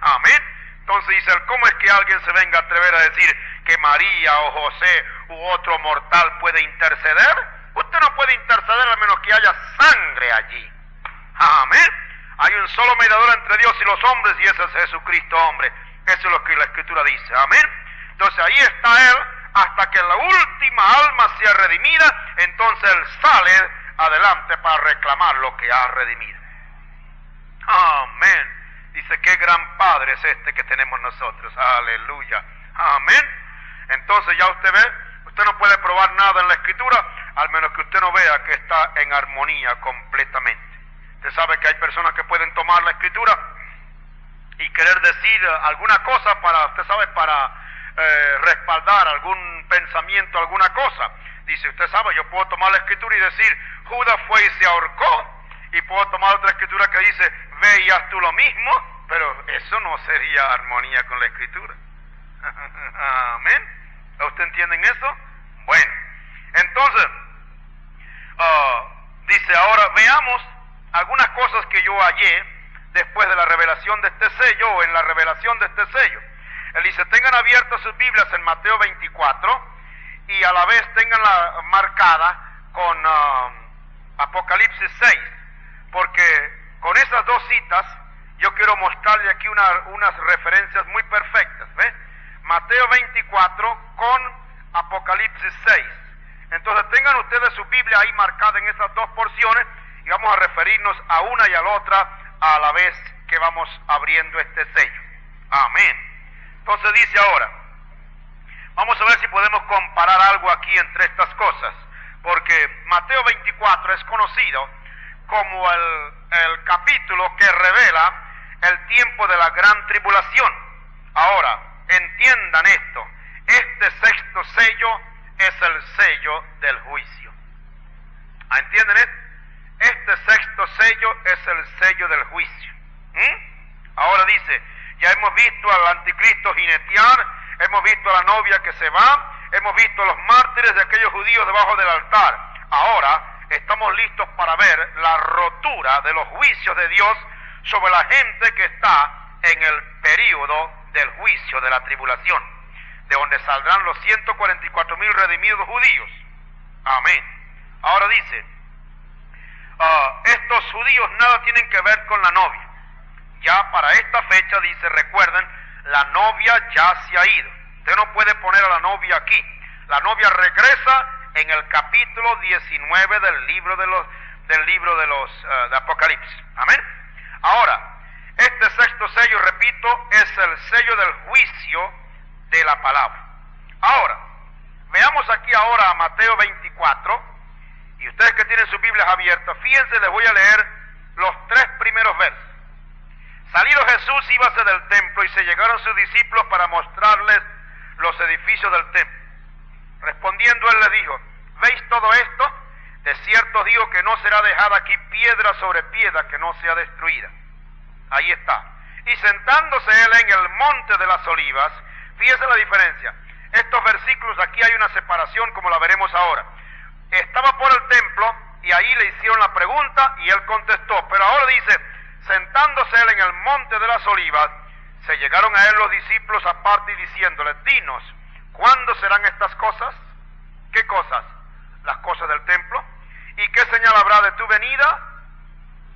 Amén. Entonces dice él, ¿cómo es que alguien se venga a atrever a decir que María o José u otro mortal puede interceder? Usted no puede interceder a menos que haya sangre allí. Amén. Hay un solo mediador entre Dios y los hombres, y ese es Jesucristo hombre. Eso es lo que la Escritura dice. Amén. Entonces ahí está Él hasta que la última alma sea redimida. Entonces Él sale adelante para reclamar lo que ha redimido. Amén. Dice, qué gran Padre es este que tenemos nosotros. Aleluya. Amén. Entonces ya usted ve, usted no puede probar nada en la Escritura, al menos que usted no vea que está en armonía completamente. Usted sabe que hay personas que pueden tomar la Escritura y querer decir alguna cosa para, usted sabe, para respaldar algún pensamiento, alguna cosa. Dice, usted sabe, yo puedo tomar la Escritura y decir, Judas fue y se ahorcó. Y puedo tomar otra Escritura que dice, ve y haz tú lo mismo, pero eso no sería armonía con la Escritura. Amén. ¿Usted entienden eso? Bueno, entonces, dice, ahora veamos algunas cosas que yo hallé después de la revelación de este sello, o en la revelación de este sello. Él dice, tengan abiertas sus Biblias en Mateo 24, y a la vez tenganla marcada con Apocalipsis 6. Porque con esas dos citas yo quiero mostrarle aquí unas referencias muy perfectas. ¿Ve? Mateo 24 con Apocalipsis 6. Entonces tengan ustedes su Biblia ahí marcada en esas dos porciones y vamos a referirnos a una y a la otra a la vez que vamos abriendo este sello. Amén. Entonces dice ahora, vamos a ver si podemos comparar algo aquí entre estas cosas. Porque Mateo 24 es conocido como el capítulo que revela el tiempo de la gran tribulación. Ahora, entiendan esto, este sexto sello es el sello del juicio. ¿Entienden esto? Este sexto sello es el sello del juicio. Ahora dice, ya hemos visto al anticristo jinetear, hemos visto a la novia que se va, hemos visto a los mártires de aquellos judíos debajo del altar. Ahora estamos listos para ver la rotura de los juicios de Dios sobre la gente que está en el período del juicio de la tribulación, de donde saldrán los 144,000 redimidos judíos. Amén. Ahora dice, estos judíos nada tienen que ver con la novia. Ya para esta fecha, dice, recuerden, la novia ya se ha ido. Usted no puede poner a la novia aquí. La novia regresa en el capítulo 19 del libro de Apocalipsis. Amén. Ahora, este sexto sello, repito, es el sello del juicio de la palabra. Ahora, veamos aquí ahora a Mateo 24, y ustedes que tienen sus Biblias abiertas, fíjense, les voy a leer los 3 primeros versos. Salido Jesús, íbase del templo, y se llegaron sus discípulos para mostrarles los edificios del templo. Respondiendo él les dijo, ¿veis todo esto? De cierto digo que no será dejada aquí piedra sobre piedra que no sea destruida. Ahí está. Y sentándose él en el monte de las olivas, fíjese la diferencia. Estos versículos, aquí hay una separación como la veremos ahora. Estaba por el templo y ahí le hicieron la pregunta y él contestó. Pero ahora dice, sentándose él en el monte de las olivas, se llegaron a él los discípulos aparte y diciéndole, dinos, ¿cuándo serán estas cosas? ¿Qué cosas? Las cosas del templo. ¿Y qué señal habrá de tu venida?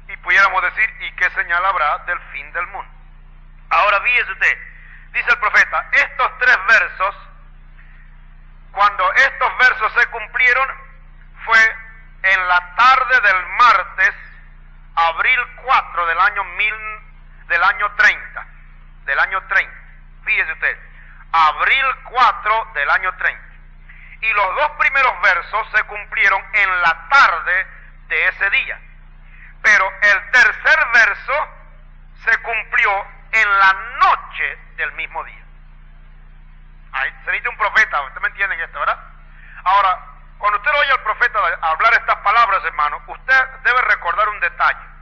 Y pudiéramos decir, ¿y qué señal habrá del fin del mundo? Ahora fíjese usted, dice el profeta, estos 3 versos, cuando estos versos se cumplieron, fue en la tarde del martes, abril 4 del año 30. Fíjese usted, abril 4 del año 30. Y los 2 primeros versos se cumplieron en la tarde de ese día. Pero el tercer verso se cumplió en la noche del mismo día. Ahí se necesita un profeta, ¿ustedes me entienden esto, verdad? Ahora, cuando usted oye al profeta hablar estas palabras, hermano, usted debe recordar un detalle.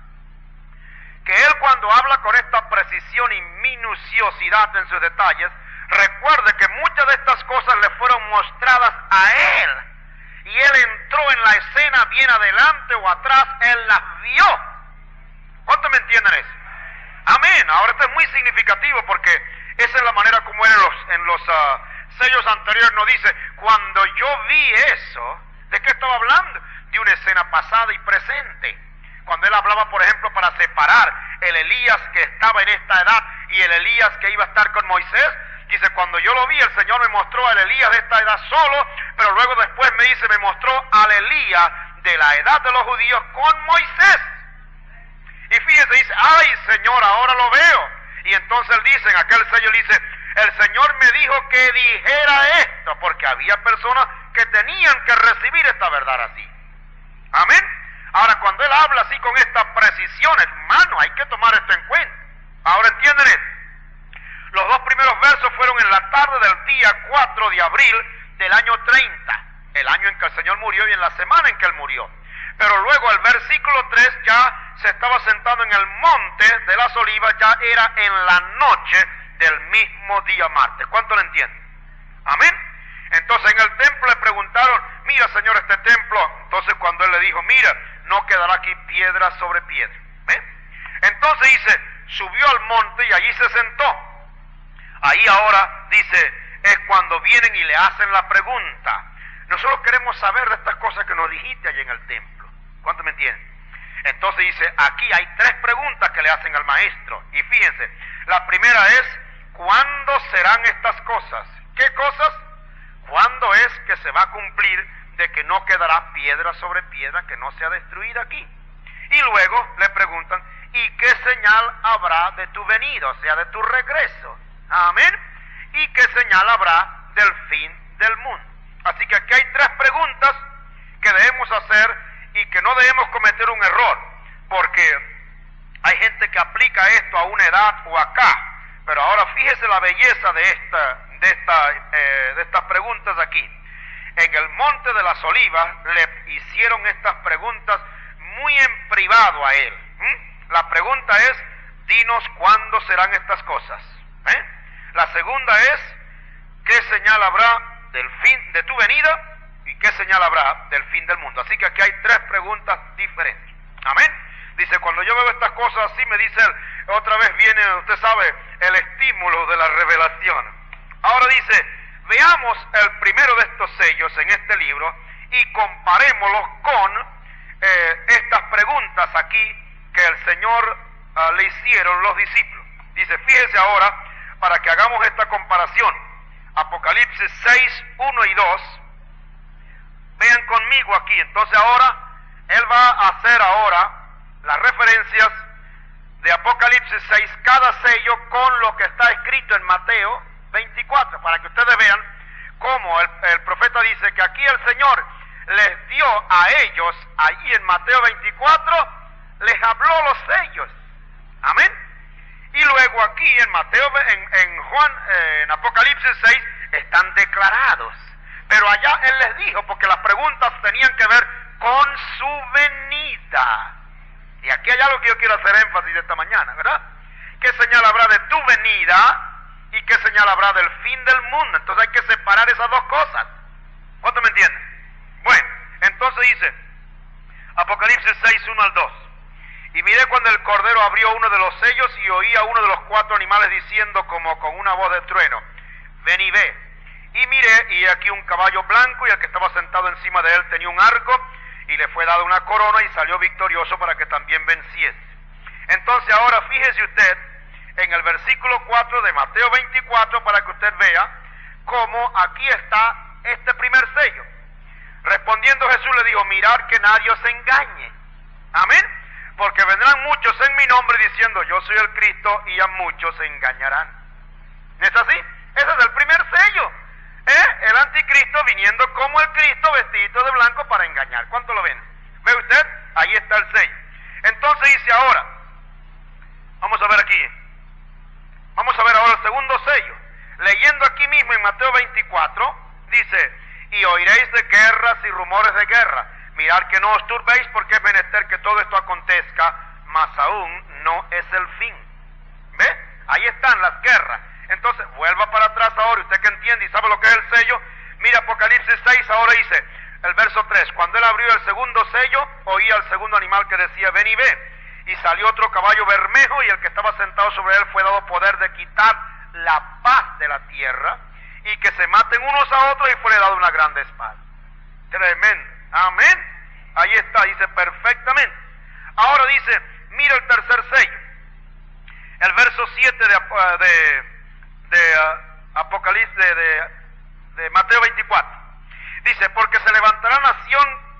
Que él, cuando habla con esta precisión y minuciosidad en sus detalles, recuerde que muchas de estas cosas le fueron mostradas a él. Y él entró en la escena bien adelante o atrás, él las vio. ¿Cuántos me entienden eso? Amén. Ahora esto es muy significativo porque esa es la manera como él en los sellos anteriores nos dice, cuando yo vi eso, ¿de qué estaba hablando? De una escena pasada y presente. Cuando él hablaba, por ejemplo, para separar el Elías que estaba en esta edad y el Elías que iba a estar con Moisés, dice, cuando yo lo vi, el Señor me mostró al Elías de esta edad solo, pero luego después me dice, me mostró al Elías de la edad de los judíos con Moisés. Y fíjese, dice, ay Señor, ahora lo veo. Y entonces él dice, en aquel sello él dice, el Señor me dijo que dijera esto, porque había personas que tenían que recibir esta verdad así. Amén. Ahora, cuando él habla así con esta precisión, hermano, hay que tomar esto en cuenta. Ahora, ¿entienden esto? Los dos primeros versos fueron en la tarde del día 4 de abril del año 30, el año en que el Señor murió y en la semana en que él murió. Pero luego el versículo 3 ya se estaba sentado en el monte de las olivas, ya era en la noche del mismo día martes. ¿Cuánto lo entienden? Amén. Entonces en el templo le preguntaron, mira Señor, este templo, entonces cuando él le dijo, mira, no quedará aquí piedra sobre piedra. Entonces dice, subió al monte y allí se sentó. Ahí ahora dice, es cuando vienen y le hacen la pregunta. Nosotros queremos saber de estas cosas que nos dijiste allí en el templo. ¿Cuánto me entienden? Entonces dice, aquí hay tres preguntas que le hacen al maestro. Y fíjense, la primera es, ¿cuándo serán estas cosas? ¿Qué cosas? ¿Cuándo es que se va a cumplir de que no quedará piedra sobre piedra que no sea destruida aquí? Y luego le preguntan, ¿y qué señal habrá de tu venida, o sea, de tu regreso? Amén. ¿Y qué señal habrá del fin del mundo? Así que aquí hay tres preguntas que debemos hacer y que no debemos cometer un error, porque hay gente que aplica esto a una edad o acá. Pero ahora fíjese la belleza de estas preguntas aquí. En el monte de las olivas le hicieron estas preguntas muy en privado a él. La pregunta es, dinos cuándo serán estas cosas. La segunda es, ¿qué señal habrá del fin de tu venida? ¿Y qué señal habrá del fin del mundo? Así que aquí hay tres preguntas diferentes. Amén. Dice, cuando yo veo estas cosas así, me dice él, otra vez viene, usted sabe, el estímulo de la revelación. Ahora dice, veamos el primero de estos sellos en este libro y comparémoslos con estas preguntas aquí que el Señor le hicieron los discípulos. Dice, fíjese ahora, para que hagamos esta comparación, Apocalipsis 6, 1 y 2, vean conmigo aquí. Entonces ahora, él va a hacer ahora las referencias de Apocalipsis 6, cada sello con lo que está escrito en Mateo 24, para que ustedes vean cómo el profeta dice que aquí el Señor les dio a ellos, ahí en Mateo 24, les habló los sellos. Amén. Y luego aquí en Mateo, en Apocalipsis 6, están declarados. Pero allá él les dijo, porque las preguntas tenían que ver con su venida. Y aquí hay algo que yo quiero hacer énfasis esta mañana, ¿verdad? ¿Qué señal habrá de tu venida y qué señal habrá del fin del mundo? Entonces hay que separar esas dos cosas. ¿Cuánto me entienden? Bueno, entonces dice, Apocalipsis 6, 1 al 2. Y miré cuando el Cordero abrió uno de los sellos y oí a uno de los cuatro animales diciendo como con una voz de trueno, ven y ve. Y miré, y aquí un caballo blanco, y el que estaba sentado encima de él tenía un arco, y le fue dada una corona y salió victorioso para que también venciese. Entonces ahora fíjese usted en el versículo 4 de Mateo 24 para que usted vea cómo aquí está este primer sello. Respondiendo Jesús le dijo, mirad que nadie os engañe. Amén. Porque vendrán muchos en mi nombre diciendo yo soy el Cristo y a muchos se engañarán. ¿No es así? Ese es el primer sello. El anticristo viniendo como el Cristo vestido de blanco para engañar. ¿Cuánto lo ven? ¿Ve usted? Ahí está el sello. Entonces dice ahora, vamos a ver aquí, vamos a ver ahora el segundo sello. Leyendo aquí mismo en Mateo 24, dice, y oiréis de guerras y rumores de guerra. Mirad que no os turbéis, porque es menester que todo esto acontezca, mas aún no es el fin. ¿Ve? Ahí están las guerras. Entonces, vuelva para atrás ahora, usted que entiende y sabe lo que es el sello. Mira Apocalipsis 6, ahora dice, el verso 3, cuando él abrió el segundo sello, oía al segundo animal que decía, ven y ve. Y salió otro caballo bermejo, y el que estaba sentado sobre él fue dado poder de quitar la paz de la tierra, y que se maten unos a otros, y fue dado una grande espada. Tremendo. Amén. Ahí está, dice perfectamente. Ahora dice, mira el tercer sello. El verso 7 de Apocalipsis, de Mateo 24. Dice, porque se levantará nación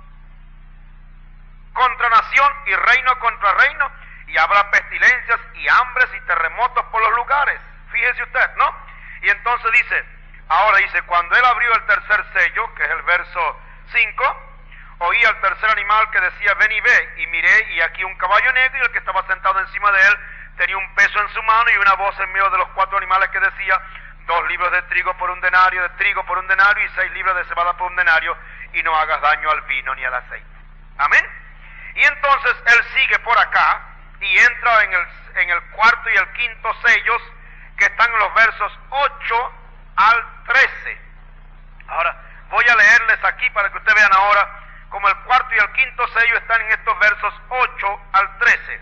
contra nación y reino contra reino, y habrá pestilencias y hambres y terremotos por los lugares. Fíjese usted, ¿no? Y entonces dice, ahora dice, cuando él abrió el tercer sello, que es el verso 5, oí al tercer animal que decía, ven y ve, y miré, y aquí un caballo negro, y el que estaba sentado encima de él tenía un peso en su mano, y una voz en medio de los 4 animales que decía, 2 libros de trigo por un denario, y 6 libras de cebada por un denario, y no hagas daño al vino ni al aceite. Amén. Y entonces él sigue por acá, y entra en el cuarto y el quinto sellos, que están en los versos 8 al 13. Ahora, voy a leerles aquí para que ustedes vean ahora como el cuarto y el quinto sello están en estos versos 8 al 13.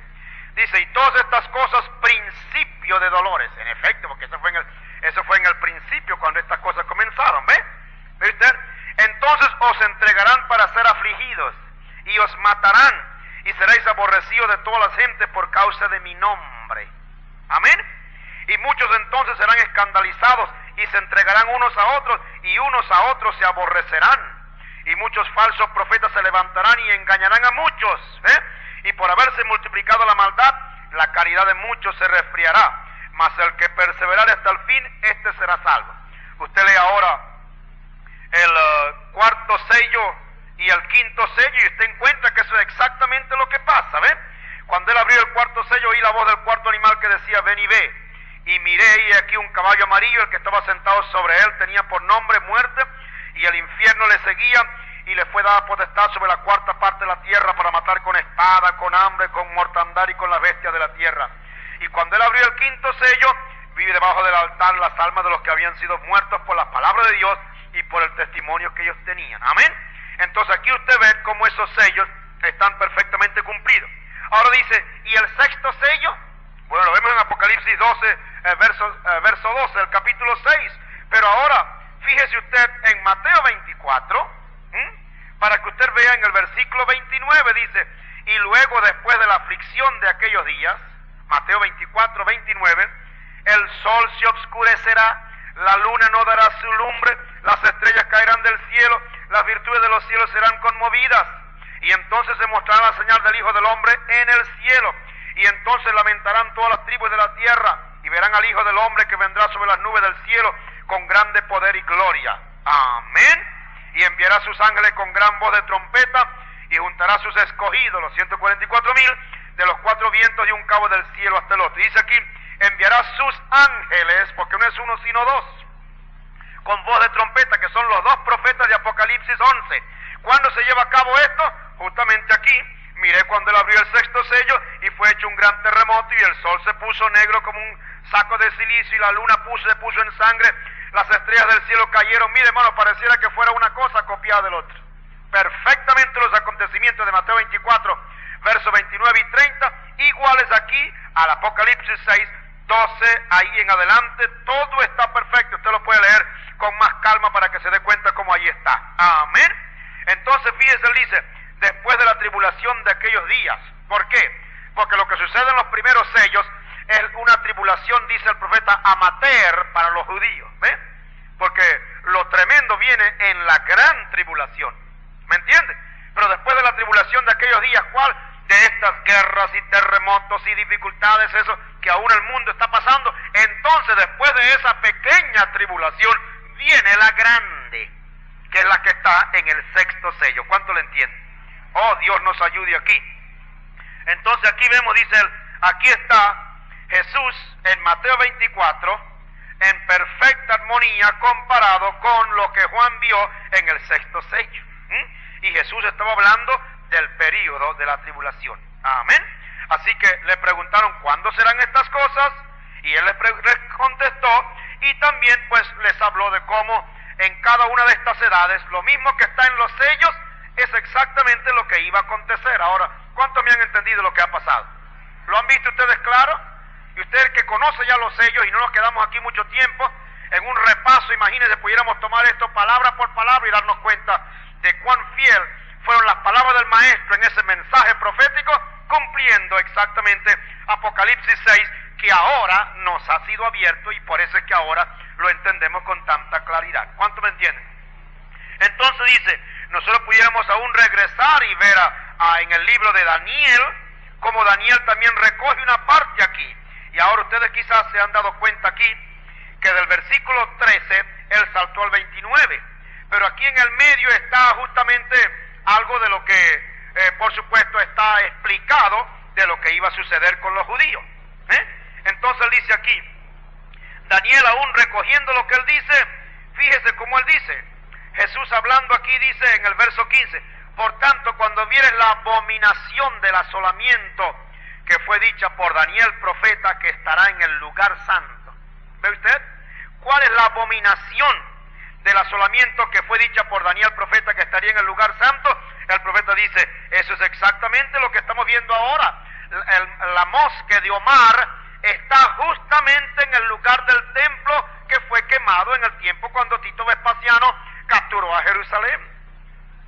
Dice, y todas estas cosas, principio de dolores. En efecto, porque eso fue en el principio cuando estas cosas comenzaron, ¿ve? ¿Ve usted? Entonces os entregarán para ser afligidos, y os matarán, y seréis aborrecidos de todas las gentes por causa de mi nombre. Amén. Y muchos entonces serán escandalizados, y se entregarán unos a otros, y unos a otros se aborrecerán. Y muchos falsos profetas se levantarán y engañarán a muchos, y por haberse multiplicado la maldad, la caridad de muchos se resfriará, mas el que perseverare hasta el fin, este será salvo. Usted lee ahora el cuarto sello y el quinto sello, y usted encuentra que eso es exactamente lo que pasa, ¿ve? Cuando él abrió el cuarto sello, oí la voz del cuarto animal que decía, ven y ve. Y miré, y aquí un caballo amarillo, el que estaba sentado sobre él tenía por nombre muerte, y el infierno le seguía, y le fue dada potestad sobre la cuarta parte de la tierra para matar con espada, con hambre, con mortandad y con las bestias de la tierra. Y cuando él abrió el quinto sello, vi debajo del altar las almas de los que habían sido muertos por la palabra de Dios y por el testimonio que ellos tenían. Amén. Entonces aquí usted ve cómo esos sellos están perfectamente cumplidos. Ahora dice, ¿y el sexto sello? Bueno, lo vemos en Apocalipsis 12, verso 12, el capítulo 6. Pero ahora, fíjese usted en Mateo 24, para que usted vea en el versículo 29, dice, y luego después de la aflicción de aquellos días, Mateo 24, 29, el sol se obscurecerá, la luna no dará su lumbre, las estrellas caerán del cielo, las virtudes de los cielos serán conmovidas, y entonces se mostrará la señal del Hijo del Hombre en el cielo, y entonces lamentarán todas las tribus de la tierra, y verán al Hijo del Hombre que vendrá sobre las nubes del cielo con grande poder y gloria. Amén. Y enviará a sus ángeles con gran voz de trompeta, y juntará a sus escogidos, los 144,000, de los 4 vientos de un cabo del cielo hasta el otro. Y dice aquí, enviará sus ángeles, porque no es uno sino 2, con voz de trompeta, que son los 2 profetas de Apocalipsis 11. ¿Cuándo se lleva a cabo esto? Justamente aquí. Miré cuando él abrió el sexto sello, y fue hecho un gran terremoto, y el sol se puso negro como un saco de silicio, y la luna se puso en sangre, las estrellas del cielo cayeron. Mire, hermano, pareciera que fuera una cosa copiada del otro. Perfectamente los acontecimientos de Mateo 24, versos 29 y 30, iguales aquí al Apocalipsis 6, 12, ahí en adelante, todo está perfecto. Usted lo puede leer con más calma para que se dé cuenta cómo ahí está. Amén. Entonces, fíjese, él dice, después de la tribulación de aquellos días. ¿Por qué? Porque lo que sucede en los primeros sellos es una tribulación, dice el profeta, amateur para los judíos, ¿ve? Porque lo tremendo viene en la gran tribulación, ¿me entiende? Pero después de la tribulación de aquellos días, ¿cuál? De estas guerras y terremotos y dificultades, eso que aún el mundo está pasando. Entonces, después de esa pequeña tribulación, viene la grande, que es la que está en el sexto sello. ¿Cuánto le entiende? Oh, Dios nos ayude aquí. Entonces aquí vemos, dice él, aquí está Jesús en Mateo 24, en perfecta armonía comparado con lo que Juan vio en el sexto sello. Y Jesús estaba hablando del período de la tribulación. Amén. Así que le preguntaron, ¿cuándo serán estas cosas? Y él les contestó, y también pues les habló de cómo en cada una de estas edades, lo mismo que está en los sellos, es exactamente lo que iba a acontecer. Ahora, ¿cuántos me han entendido lo que ha pasado? ¿Lo han visto ustedes claro? Y usted que conoce ya los sellos, y no nos quedamos aquí mucho tiempo, en un repaso, imagínense, pudiéramos tomar esto palabra por palabra y darnos cuenta de cuán fiel fueron las palabras del Maestro en ese mensaje profético, cumpliendo exactamente Apocalipsis 6, que ahora nos ha sido abierto, y por eso es que ahora lo entendemos con tanta claridad. ¿Cuánto me entienden? Entonces dice, nosotros pudiéramos aún regresar y ver en el libro de Daniel, como Daniel también recoge una parte aquí. Y ahora ustedes quizás se han dado cuenta aquí, que del versículo 13, él saltó al 29. Pero aquí en el medio está justamente algo de lo que, por supuesto, está explicado de lo que iba a suceder con los judíos. Entonces él dice aquí, Daniel aún recogiendo lo que él dice, fíjese cómo él dice, Jesús hablando aquí dice en el verso 15, por tanto cuando vieres la abominación del asolamiento que fue dicha por Daniel profeta, que estará en el lugar santo. ¿Ve usted? ¿Cuál es la abominación del asolamiento que fue dicha por Daniel profeta, que estaría en el lugar santo? El profeta dice, eso es exactamente lo que estamos viendo ahora. La mosque de Omar está justamente en el lugar del templo que fue quemado en el tiempo cuando Tito Vespasiano capturó a Jerusalén.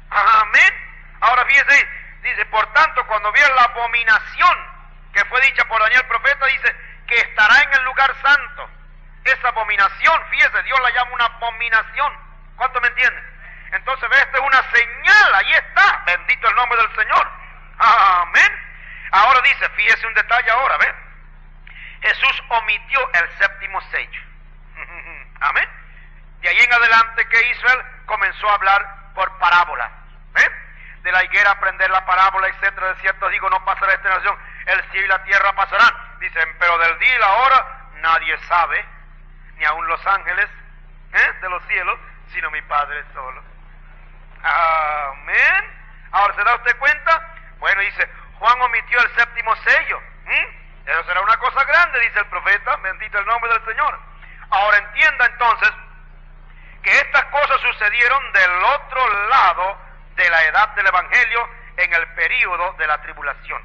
Amén. Ahora fíjese, dice, por tanto, cuando vieron la abominación que fue dicha por Daniel profeta, dice que estará en el lugar santo. Esa abominación, fíjese, Dios la llama una abominación. ¿Cuánto me entienden? Entonces, ve, esta es una señal, ahí está, bendito el nombre del Señor. Amén. Ahora dice, fíjese un detalle ahora, ve. Jesús omitió el séptimo sello. Amén. De ahí en adelante, ¿qué hizo él? Comenzó a hablar por parábolas. De la higuera aprender la parábola, etcétera. De cierto digo, no pasará esta nación, el cielo y la tierra pasarán. Dicen, pero del día y la hora nadie sabe, ni aun los ángeles de los cielos, sino mi Padre solo. Amén. Ahora, ¿se da usted cuenta? Bueno, dice, Juan omitió el séptimo sello. Eso será una cosa grande, dice el profeta, bendito el nombre del Señor. Ahora entienda entonces que estas cosas sucedieron del otro lado de la edad del Evangelio, en el período de la tribulación.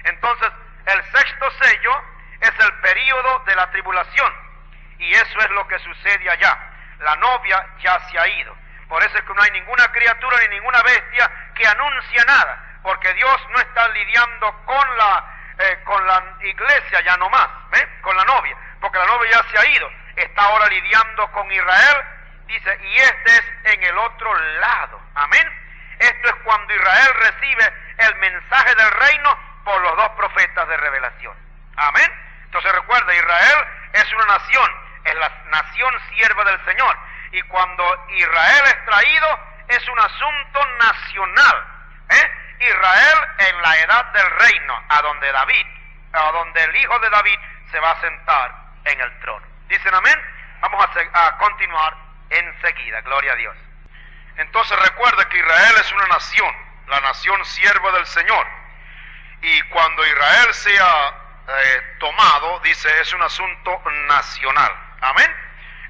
Entonces, el sexto sello es el período de la tribulación, y eso es lo que sucede allá. La novia ya se ha ido. Por eso es que no hay ninguna criatura ni ninguna bestia que anuncie nada, porque Dios no está lidiando con la iglesia ya no más, con la novia, porque la novia ya se ha ido. Está ahora lidiando con Israel, dice, y este es en el otro lado. Amén. Esto es cuando Israel recibe el mensaje del reino por los dos profetas de revelación. Amén. Entonces recuerda, Israel es una nación, es la nación sierva del Señor. Y cuando Israel es traído, es un asunto nacional. Israel en la edad del reino, a donde el hijo de David se va a sentar en el trono. ¿Dicen amén? Vamos a continuar enseguida, gloria a Dios. Entonces recuerda que Israel es una nación, la nación sierva del Señor. Y cuando Israel sea tomado, dice, es un asunto nacional. Amén.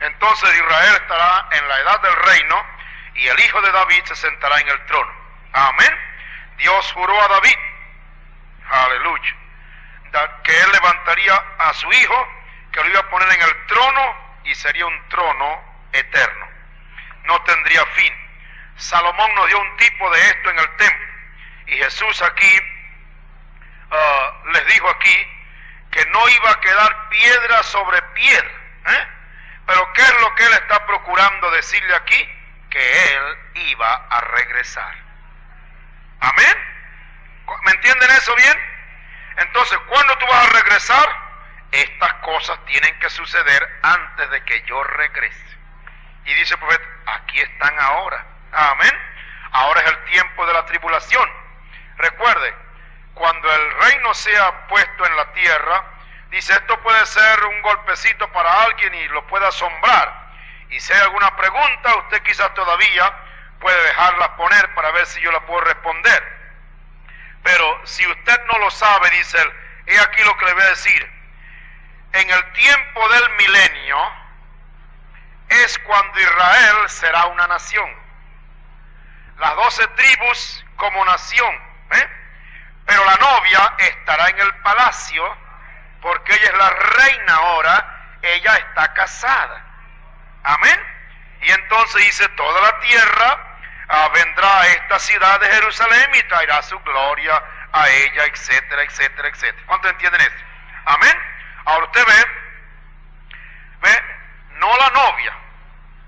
Entonces Israel estará en la edad del reino y el hijo de David se sentará en el trono. Amén. Dios juró a David, aleluya, que él levantaría a su hijo, que lo iba a poner en el trono y sería un trono eterno. No tendría fin. Salomón nos dio un tipo de esto en el templo, y Jesús aquí les dijo aquí que no iba a quedar piedra sobre piedra. Pero ¿qué es lo que él está procurando decirle aquí? Que él iba a regresar. Amén. ¿Me entienden eso bien? Entonces, ¿cuándo tú vas a regresar? Estas cosas tienen que suceder antes de que yo regrese. Y dice el profeta, aquí están ahora. Amén. Ahora es el tiempo de la tribulación. Recuerde, cuando el reino sea puesto en la tierra, dice, esto puede ser un golpecito para alguien y lo puede asombrar. Y si hay alguna pregunta, usted quizás todavía puede dejarla poner para ver si yo la puedo responder. Pero si usted no lo sabe, dice él, he aquí lo que le voy a decir. En el tiempo del milenio es cuando Israel será una nación. Las 12 tribus como nación, pero la novia estará en el palacio, porque ella es la reina ahora, ella está casada. Amén. Y entonces dice, toda la tierra vendrá a esta ciudad de Jerusalén y traerá su gloria a ella, etcétera, etcétera, etcétera. ¿Cuántos entienden esto? Amén. Ahora usted ve, no la novia.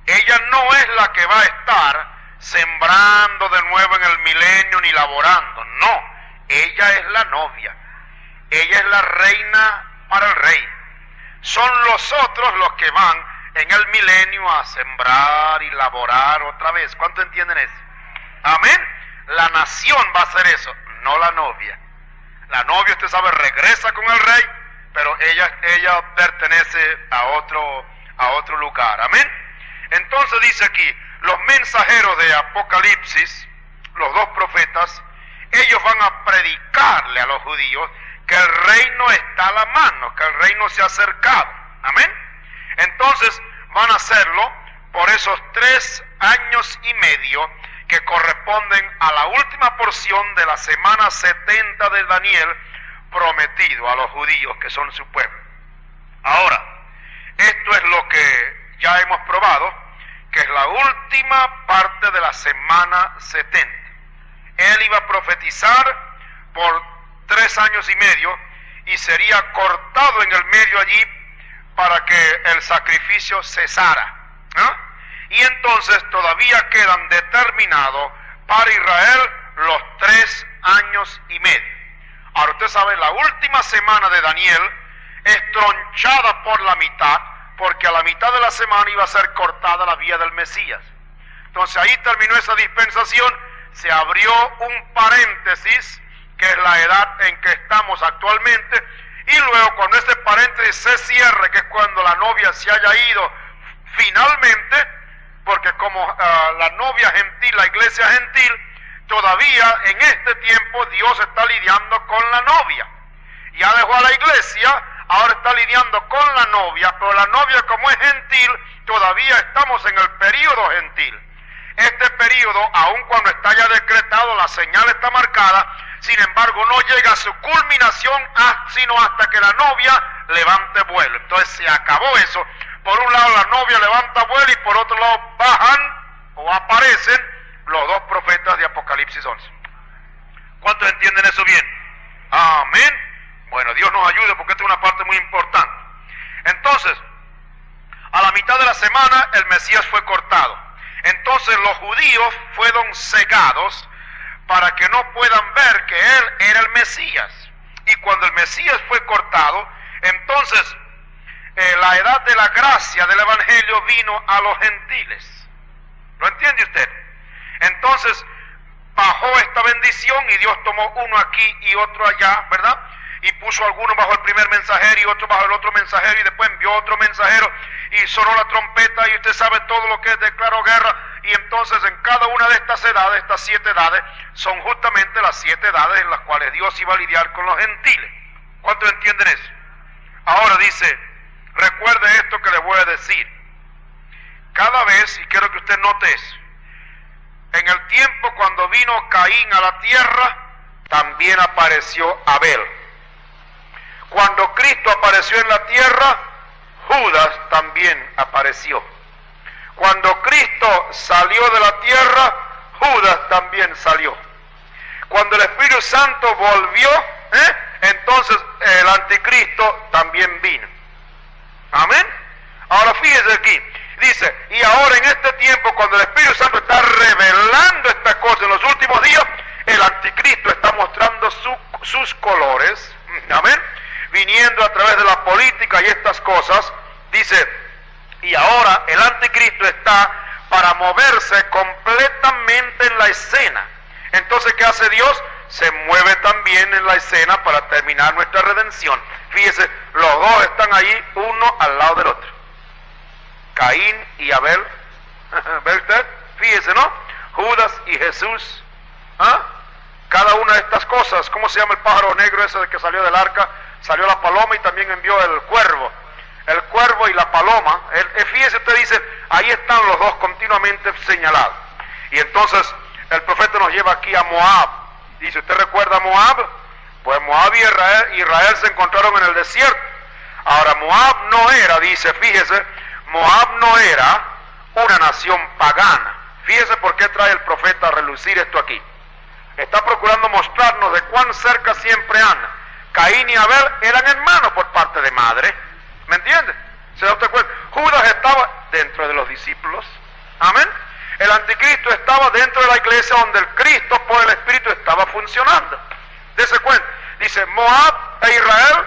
Ella no es la que va a estar sembrando de nuevo en el milenio ni laborando. No, ella es la novia. Ella es la reina para el rey. Son los otros los que van en el milenio a sembrar y laborar otra vez. ¿Cuánto entienden eso? Amén. La nación va a hacer eso, no la novia. La novia, usted sabe, regresa con el rey, pero ella pertenece a otro lugar. Amén. Entonces dice aquí, los mensajeros de Apocalipsis, los 2 profetas, ellos van a predicarle a los judíos que el reino está a la mano, que el reino se ha acercado. Amén. Entonces van a hacerlo por esos 3 años y medio que corresponden a la última porción de la semana 70 de Daniel, prometido a los judíos que son su pueblo. Ahora, esto es lo que ya hemos probado, que es la última parte de la semana 70. Él iba a profetizar por 3 años y medio y sería cortado en el medio allí para que el sacrificio cesara. Y entonces todavía quedan determinados para Israel los 3 años y medio. Ahora usted sabe, la última semana de Daniel es tronchada por la mitad, porque a la mitad de la semana iba a ser cortada la vía del Mesías. Entonces ahí terminó esa dispensación, se abrió un paréntesis, que es la edad en que estamos actualmente, y luego cuando este paréntesis se cierre, que es cuando la novia se haya ido finalmente, porque como la novia gentil, la iglesia gentil, todavía en este tiempo Dios está lidiando con la novia. Ya dejó a la iglesia, ahora está lidiando con la novia, pero la novia como es gentil, todavía estamos en el período gentil. Este período, aun cuando está ya decretado, la señal está marcada, sin embargo no llega a su culminación sino hasta que la novia levante vuelo. Entonces se acabó eso. Por un lado la novia levanta vuelo y por otro lado bajan o aparecen los 2 profetas de Apocalipsis 11. ¿Cuántos entienden eso bien? Amén. Bueno, Dios nos ayude porque esta es una parte muy importante. Entonces, a la mitad de la semana el Mesías fue cortado. Entonces los judíos fueron cegados para que no puedan ver que Él era el Mesías. Y cuando el Mesías fue cortado, entonces la edad de la gracia del Evangelio vino a los gentiles. ¿Lo entiende usted? Entonces bajó esta bendición y Dios tomó uno aquí y otro allá, ¿verdad? Y puso algunos bajo el primer mensajero y otro bajo el otro mensajero, y después envió otro mensajero y sonó la trompeta, y usted sabe todo lo que es declaró guerra. Y entonces en cada una de estas edades, estas 7 edades, son justamente las 7 edades en las cuales Dios iba a lidiar con los gentiles. ¿Cuántos entienden eso? Ahora dice, recuerde esto que le voy a decir. Cada vez, y quiero que usted note eso, en el tiempo cuando vino Caín a la tierra, también apareció Abel. Cuando Cristo apareció en la tierra, Judas también apareció. Cuando Cristo salió de la tierra, Judas también salió. Cuando el Espíritu Santo volvió, entonces el anticristo también vino. Amén. Ahora fíjese aquí, dice, y ahora en este tiempo cuando el Espíritu Santo está revelando esta cosa en los últimos días, el anticristo está mostrando sus colores. Amén. Viniendo a través de la política y estas cosas, dice, y ahora el anticristo está para moverse completamente en la escena. Entonces, ¿qué hace Dios? se mueve también en la escena para terminar nuestra redención. Fíjese, los dos están ahí, uno al lado del otro. Caín y Abel. ¿Ve usted? Fíjese, ¿no? Judas y Jesús. ¿Ah? Cada una de estas cosas. ¿Cómo se llama el pájaro negro ese que salió del arca? Salió la paloma y también envió el cuervo. El cuervo y la paloma. Fíjese, usted dice, ahí están los dos continuamente señalados. Y entonces el profeta nos lleva aquí a Moab. Dice, ¿usted recuerda a Moab? Pues Moab y Israel se encontraron en el desierto. Ahora Moab no era, dice, fíjese, Moab no era una nación pagana. Fíjese por qué trae el profeta a relucir esto aquí. Está procurando mostrarnos de cuán cerca siempre anda. Caín y Abel eran hermanos por parte de madre. ¿Me entiende? ¿Se da usted cuenta? Judas estaba dentro de los discípulos. Amén. El anticristo estaba dentro de la iglesia donde el Cristo por el Espíritu estaba funcionando. Dese cuenta. Dice Moab e Israel.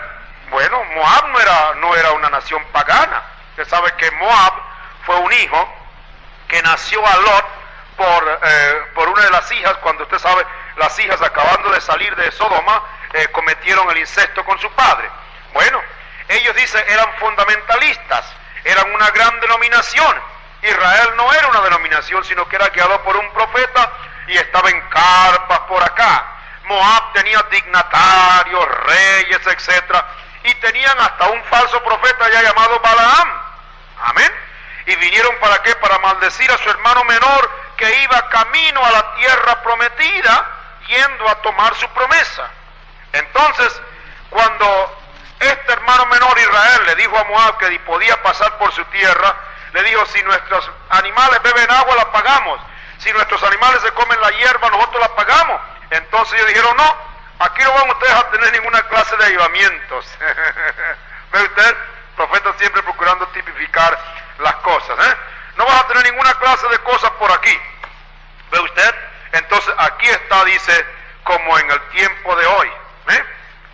Bueno, Moab no era una nación pagana. Usted sabe que Moab fue un hijo que nació a Lot por una de las hijas, cuando usted sabe, las hijas acabando de salir de Sodoma, cometieron el incesto con su padre. Bueno, ellos dicen eran fundamentalistas, eran una gran denominación. Israel no era una denominación, sino que era guiado por un profeta y estaba en carpas por acá. Moab tenía dignatarios, reyes, etcétera, y tenían hasta un falso profeta ya llamado Balaam. Amén. Y vinieron para qué? Para maldecir a su hermano menor que iba camino a la tierra prometida, yendo a tomar su promesa. Entonces, cuando este hermano menor Israel le dijo a Moab que podía pasar por su tierra, le dijo, si nuestros animales beben agua, la pagamos. Si nuestros animales se comen la hierba, nosotros la pagamos. Entonces ellos dijeron, no, aquí no van ustedes a tener ninguna clase de avivamientos. ¿Ve usted? El profeta siempre procurando tipificar las cosas. No vas a tener ninguna clase de cosas por aquí. ¿Ve usted? Entonces aquí está, dice, como en el tiempo de hoy.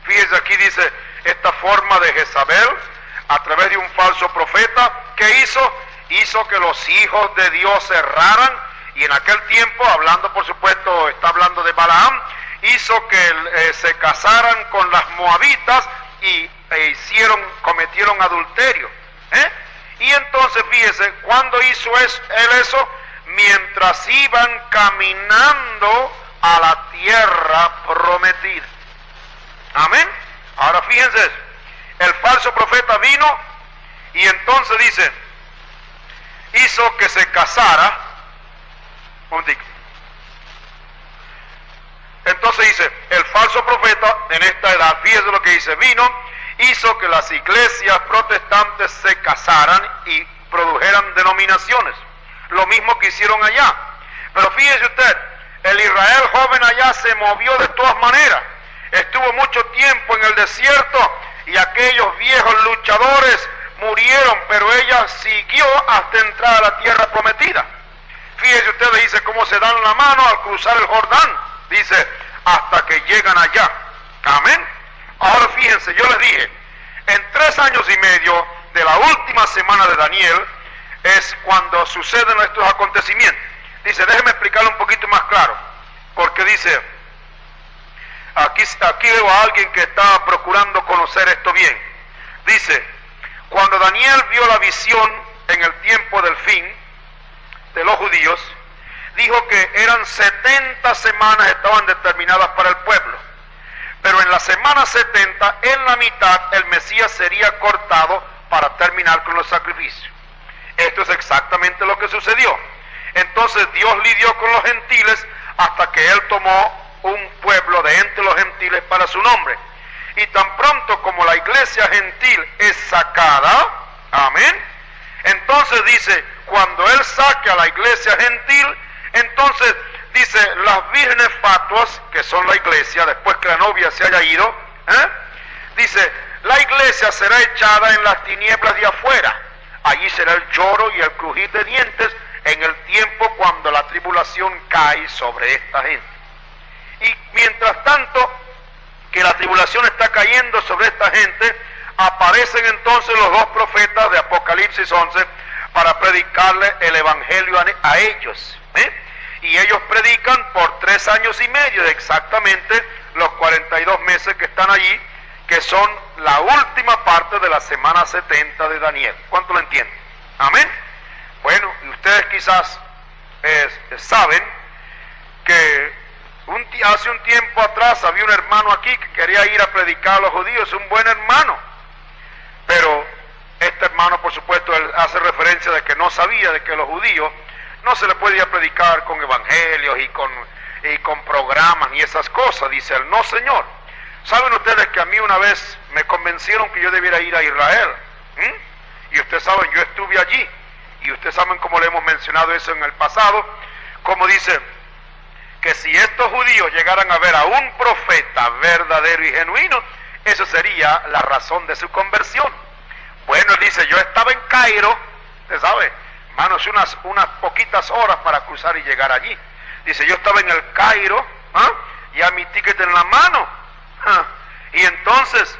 Fíjese, aquí dice, esta forma de Jezabel, a través de un falso profeta, ¿qué hizo? Hizo que los hijos de Dios erraran, y en aquel tiempo, hablando por supuesto, está hablando de Balaam, hizo que se casaran con las moabitas y cometieron adulterio. Y entonces fíjese, ¿cuándo hizo él eso? Mientras iban caminando a la tierra prometida. Amén. Ahora fíjense eso. El falso profeta vino y entonces dice, hizo que se casara. Entonces dice, el falso profeta en esta edad, fíjense lo que dice, vino, hizo que las iglesias protestantes se casaran y produjeran denominaciones, lo mismo que hicieron allá. Pero fíjese usted, el Israel joven allá se movió de todas maneras, estuvo mucho tiempo en el desierto y aquellos viejos luchadores murieron, pero ella siguió hasta entrar a la tierra prometida. Fíjese usted, dice cómo se dan la mano al cruzar el Jordán, dice, hasta que llegan allá. Amén. Ahora fíjense, yo les dije, en 3 años y medio de la última semana de Daniel es cuando suceden estos acontecimientos. Dice, déjeme explicarlo un poquito más claro, porque dice, aquí veo a alguien que está procurando conocer esto bien. Dice, cuando Daniel vio la visión en el tiempo del fin de los judíos, dijo que eran 70 semanas estaban determinadas para el pueblo. Pero en la semana 70, en la mitad, el Mesías sería cortado para terminar con los sacrificios. Esto es exactamente lo que sucedió. Entonces Dios lidió con los gentiles hasta que Él tomó un pueblo de entre los gentiles para su nombre. Y tan pronto como la iglesia gentil es sacada, amén, entonces dice, cuando Él saque a la iglesia gentil, entonces dice, las vírgenes fatuas, que son la iglesia, después que la novia se haya ido, dice, la iglesia será echada en las tinieblas de afuera. Allí será el lloro y el crujir de dientes en el tiempo cuando la tribulación cae sobre esta gente. Y mientras tanto que la tribulación está cayendo sobre esta gente, aparecen entonces los 2 profetas de Apocalipsis 11 para predicarle el evangelio a ellos. y ellos predican por 3 años y medio, exactamente los 42 meses que están allí, que son la última parte de la semana 70 de Daniel. ¿Cuánto lo entienden? Amén. Bueno, ustedes quizás saben que hace un tiempo atrás había un hermano aquí que quería ir a predicar a los judíos, un buen hermano, pero este hermano, por supuesto, él hace referencia de que no sabía de que los judíos no se les podía predicar con evangelios y con programas ni esas cosas. Dice él, no señor. ¿Saben ustedes que a mí una vez me convencieron que yo debiera ir a Israel? Y ustedes saben, yo estuve allí, y ustedes saben cómo le hemos mencionado eso en el pasado, como dice que si estos judíos llegaran a ver a un profeta verdadero y genuino, eso sería la razón de su conversión. Bueno, él dice, yo estaba en Cairo, usted sabe, hermanos, unas poquitas horas para cruzar y llegar allí. Dice, yo estaba en el Cairo, ya mi ticket en la mano, y entonces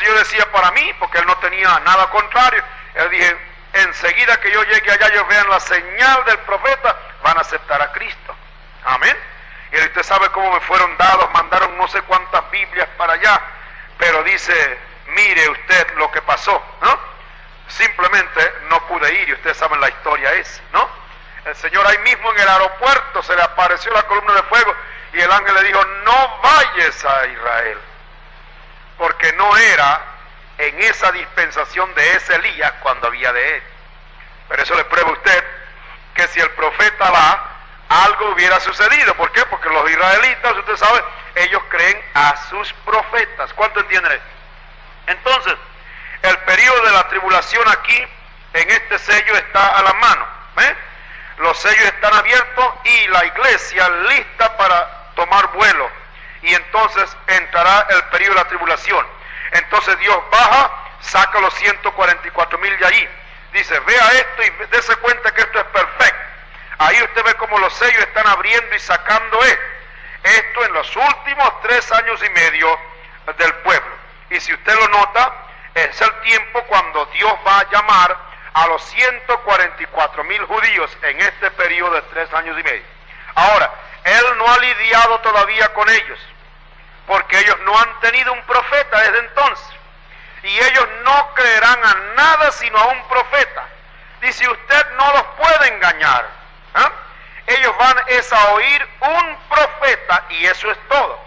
yo decía para mí, porque él no tenía nada contrario, él dije, enseguida que yo llegue allá, ellos vean la señal del profeta, van a aceptar a Cristo. Amén. Y usted sabe cómo me fueron dados, mandaron no sé cuántas Biblias para allá, pero dice, mire usted lo que pasó, ¿no? Simplemente no pude ir, y ustedes saben la historia es, ¿no? El Señor ahí mismo en el aeropuerto se le apareció la columna de fuego, y el ángel le dijo, no vayas a Israel, porque no era en esa dispensación de ese Elías cuando había de él. Pero eso le prueba a usted que si el profeta va, algo hubiera sucedido. ¿Por qué? Porque los israelitas, usted sabe, ellos creen a sus profetas. ¿Cuánto entienden? Entonces, el periodo de la tribulación aquí, en este sello, está a la mano. Los sellos están abiertos y la iglesia lista para tomar vuelo. Y entonces entrará el periodo de la tribulación. Entonces Dios baja, saca los 144,000 de allí. Dice, vea esto y dése cuenta que esto es perfecto. Ahí usted ve cómo los sellos están abriendo y sacando esto en los últimos 3 años y medio del pueblo. Y si usted lo nota, es el tiempo cuando Dios va a llamar a los 144,000 judíos en este periodo de 3 años y medio. Ahora, Él no ha lidiado todavía con ellos, porque ellos no han tenido un profeta desde entonces, y ellos no creerán a nada sino a un profeta. Dice, usted no los puede engañar. Ellos van a oír un profeta, y eso es todo.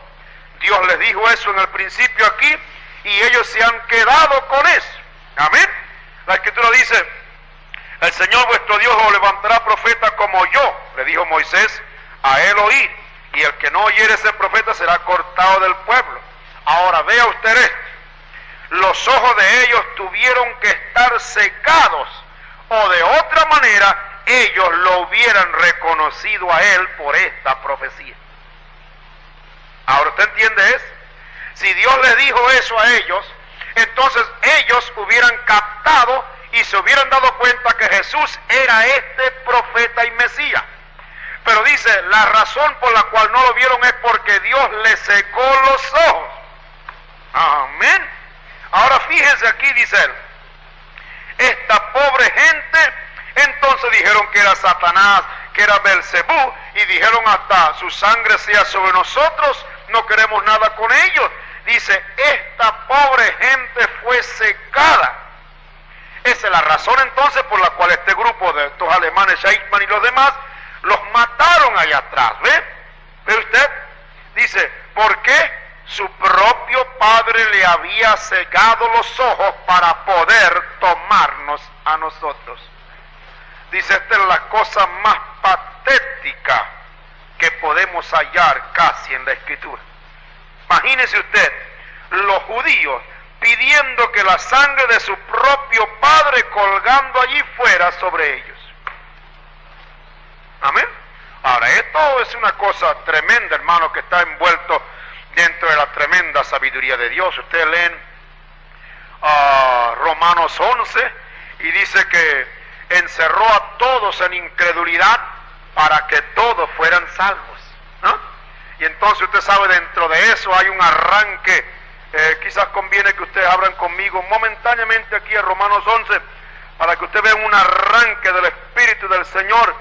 Dios les dijo eso en el principio aquí, y ellos se han quedado con eso. Amén. La Escritura dice, el Señor vuestro Dios os levantará profeta como yo, le dijo Moisés, a él oír, y el que no oyere ese profeta será cortado del pueblo. Ahora vea usted esto, los ojos de ellos tuvieron que estar cegados, o de otra manera ellos lo hubieran reconocido a él por esta profecía. Ahora usted entiende eso. Si Dios les dijo eso a ellos, entonces ellos hubieran captado y se hubieran dado cuenta que Jesús era este profeta y Mesías. Pero dice, la razón por la cual no lo vieron es porque Dios les secó los ojos. Amén. Ahora fíjense aquí, dice él, esta pobre gente, entonces dijeron que era Satanás, que era Belcebú, y dijeron hasta su sangre sea sobre nosotros, no queremos nada con ellos. Dice, esta pobre gente fue secada. Esa es la razón entonces por la cual este grupo de estos alemanes, Eichmann y los demás, los mataron allá atrás. ¿Ve usted? Dice, ¿por qué? Su propio padre le había cegado los ojos para poder tomarnos a nosotros. Dice, esta es la cosa más patética que podemos hallar casi en la Escritura. Imagínese usted, los judíos pidiendo que la sangre de su propio padre colgando allí fuera sobre ellos. Amén. Ahora, esto es una cosa tremenda, hermano, que está envuelto dentro de la tremenda sabiduría de Dios. Ustedes leen Romanos 11 y dice que encerró a todos en incredulidad para que todos fueran salvos, ¿no? Y entonces usted sabe, dentro de eso hay un arranque. Quizás conviene que ustedes abran conmigo momentáneamente aquí a Romanos 11 para que usted vea un arranque del Espíritu del Señor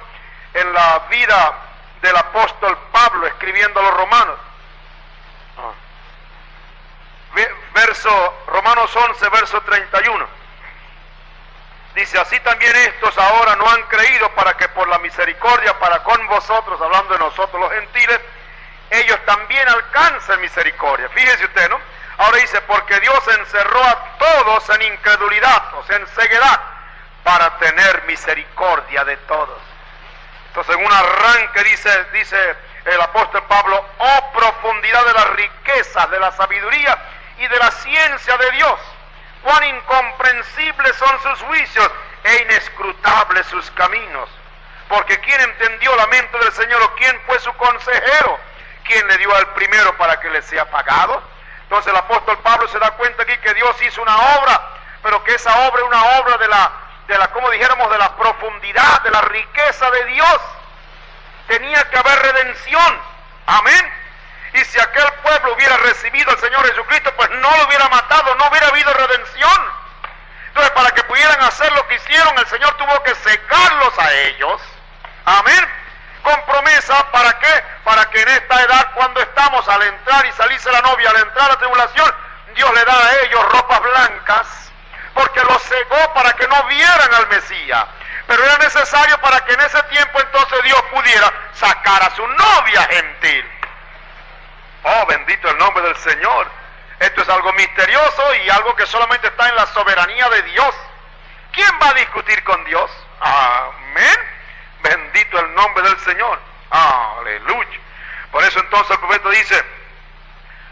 en la vida del apóstol Pablo escribiendo a los romanos. Romanos 11, verso 31. Dice, así también estos ahora no han creído para que por la misericordia para con vosotros, hablando de nosotros los gentiles, ellos también alcancen misericordia. Fíjese usted, ¿no? Ahora dice, porque Dios encerró a todos en incredulidad, o sea, en ceguedad, para tener misericordia de todos. Entonces, en un arranque dice el apóstol Pablo, oh profundidad de las riquezas, de la sabiduría y de la ciencia de Dios, cuán incomprensibles son sus juicios e inescrutables sus caminos. Porque ¿quién entendió la mente del Señor o quién fue su consejero? ¿Quién le dio al primero para que le sea pagado? Entonces el apóstol Pablo se da cuenta aquí que Dios hizo una obra, pero que esa obra es una obra de la, como dijéramos, de la profundidad, de la riqueza de Dios. Tenía que haber redención. Amén. Y si aquel pueblo hubiera recibido al Señor Jesucristo, pues no lo hubiera matado, no hubiera habido redención. Entonces, para que pudieran hacer lo que hicieron, el Señor tuvo que cegarlos a ellos. Amén. Con promesa, ¿para qué? Para que en esta edad, cuando estamos al entrar y salirse la novia, al entrar la tribulación, Dios le da a ellos ropas blancas, porque los cegó para que no vieran al Mesías. Pero era necesario para que en ese tiempo entonces Dios pudiera sacar a su novia gentil. Oh, bendito el nombre del Señor. Esto es algo misterioso y algo que solamente está en la soberanía de Dios. ¿Quién va a discutir con Dios? Amén. Bendito el nombre del Señor. Aleluya. Por eso entonces el profeta dice,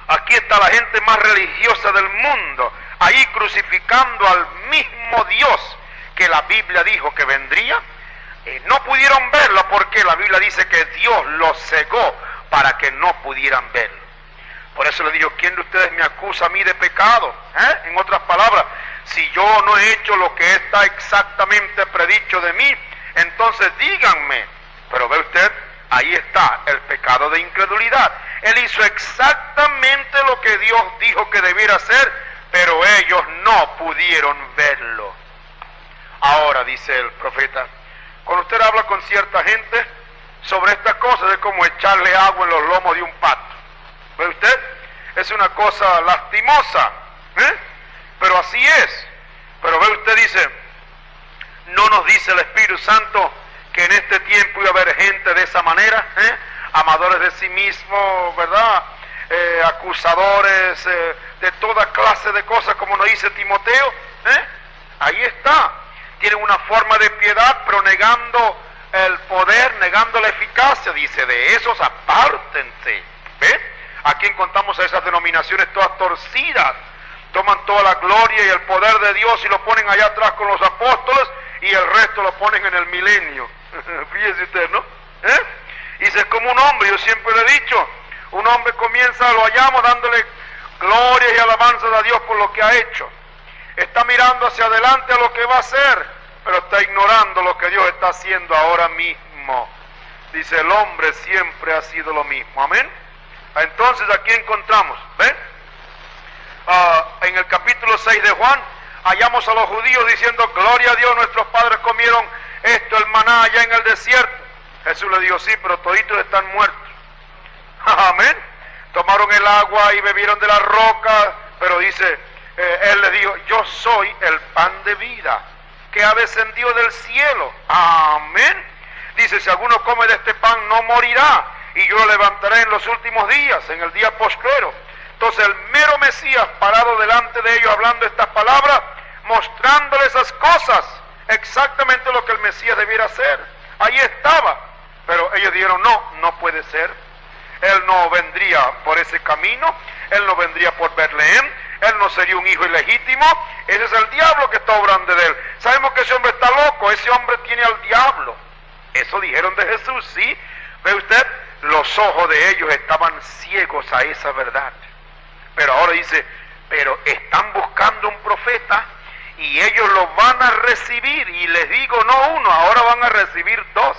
aquí está la gente más religiosa del mundo, ahí crucificando al mismo Dios que la Biblia dijo que vendría. No pudieron verlo porque la Biblia dice que Dios los cegó para que no pudieran verlo. Por eso le digo, ¿quién de ustedes me acusa a mí de pecado? En otras palabras, si yo no he hecho lo que está exactamente predicho de mí, entonces díganme. Pero ve usted, ahí está el pecado de incredulidad. Él hizo exactamente lo que Dios dijo que debiera hacer, pero ellos no pudieron verlo. Ahora, dice el profeta, cuando usted habla con cierta gente sobre estas cosas, es como echarle agua en los lomos de un pato. ¿Ve usted? Es una cosa lastimosa, pero así es. Pero ve usted, dice, no nos dice el Espíritu Santo que en este tiempo iba a haber gente de esa manera, amadores de sí mismos, ¿verdad? Acusadores de toda clase de cosas, como nos dice Timoteo. Ahí está. Tienen una forma de piedad, pero negando el poder, negando la eficacia. Dice, de esos apártense. ¿Ve? Aquí encontramos a esas denominaciones todas torcidas. Toman toda la gloria y el poder de Dios y lo ponen allá atrás con los apóstoles y el resto lo ponen en el milenio. Fíjese usted, ¿no? Dice, es como un hombre, yo siempre le he dicho, un hombre comienza, lo hallamos dándole gloria y alabanzas a Dios por lo que ha hecho. Está mirando hacia adelante a lo que va a hacer, pero está ignorando lo que Dios está haciendo ahora mismo. Dice, el hombre siempre ha sido lo mismo. Amén. Entonces aquí encontramos, ¿ven? En el capítulo 6 de Juan, hallamos a los judíos diciendo, gloria a Dios, nuestros padres comieron esto, el maná allá en el desierto. Jesús le dijo, sí, pero toditos están muertos. Amén. Tomaron el agua y bebieron de la roca, pero dice, él le dijo, yo soy el pan de vida que ha descendido del cielo. Amén. Dice, si alguno come de este pan no morirá, y yo lo levantaré en los últimos días, en el día postrero. Entonces el mero Mesías parado delante de ellos hablando estas palabras, mostrándole esas cosas, exactamente lo que el Mesías debiera hacer. Ahí estaba, pero ellos dijeron, no puede ser. Él no vendría por ese camino, él no vendría por Belén, él no sería un hijo ilegítimo, ese es el diablo que está obrando de él. Sabemos que ese hombre está loco, ese hombre tiene al diablo. Eso dijeron de Jesús, ¿sí? ¿Ve usted? Los ojos de ellos estaban ciegos a esa verdad. Pero ahora dice, pero están buscando un profeta y ellos lo van a recibir. Y les digo, no uno, ahora van a recibir dos.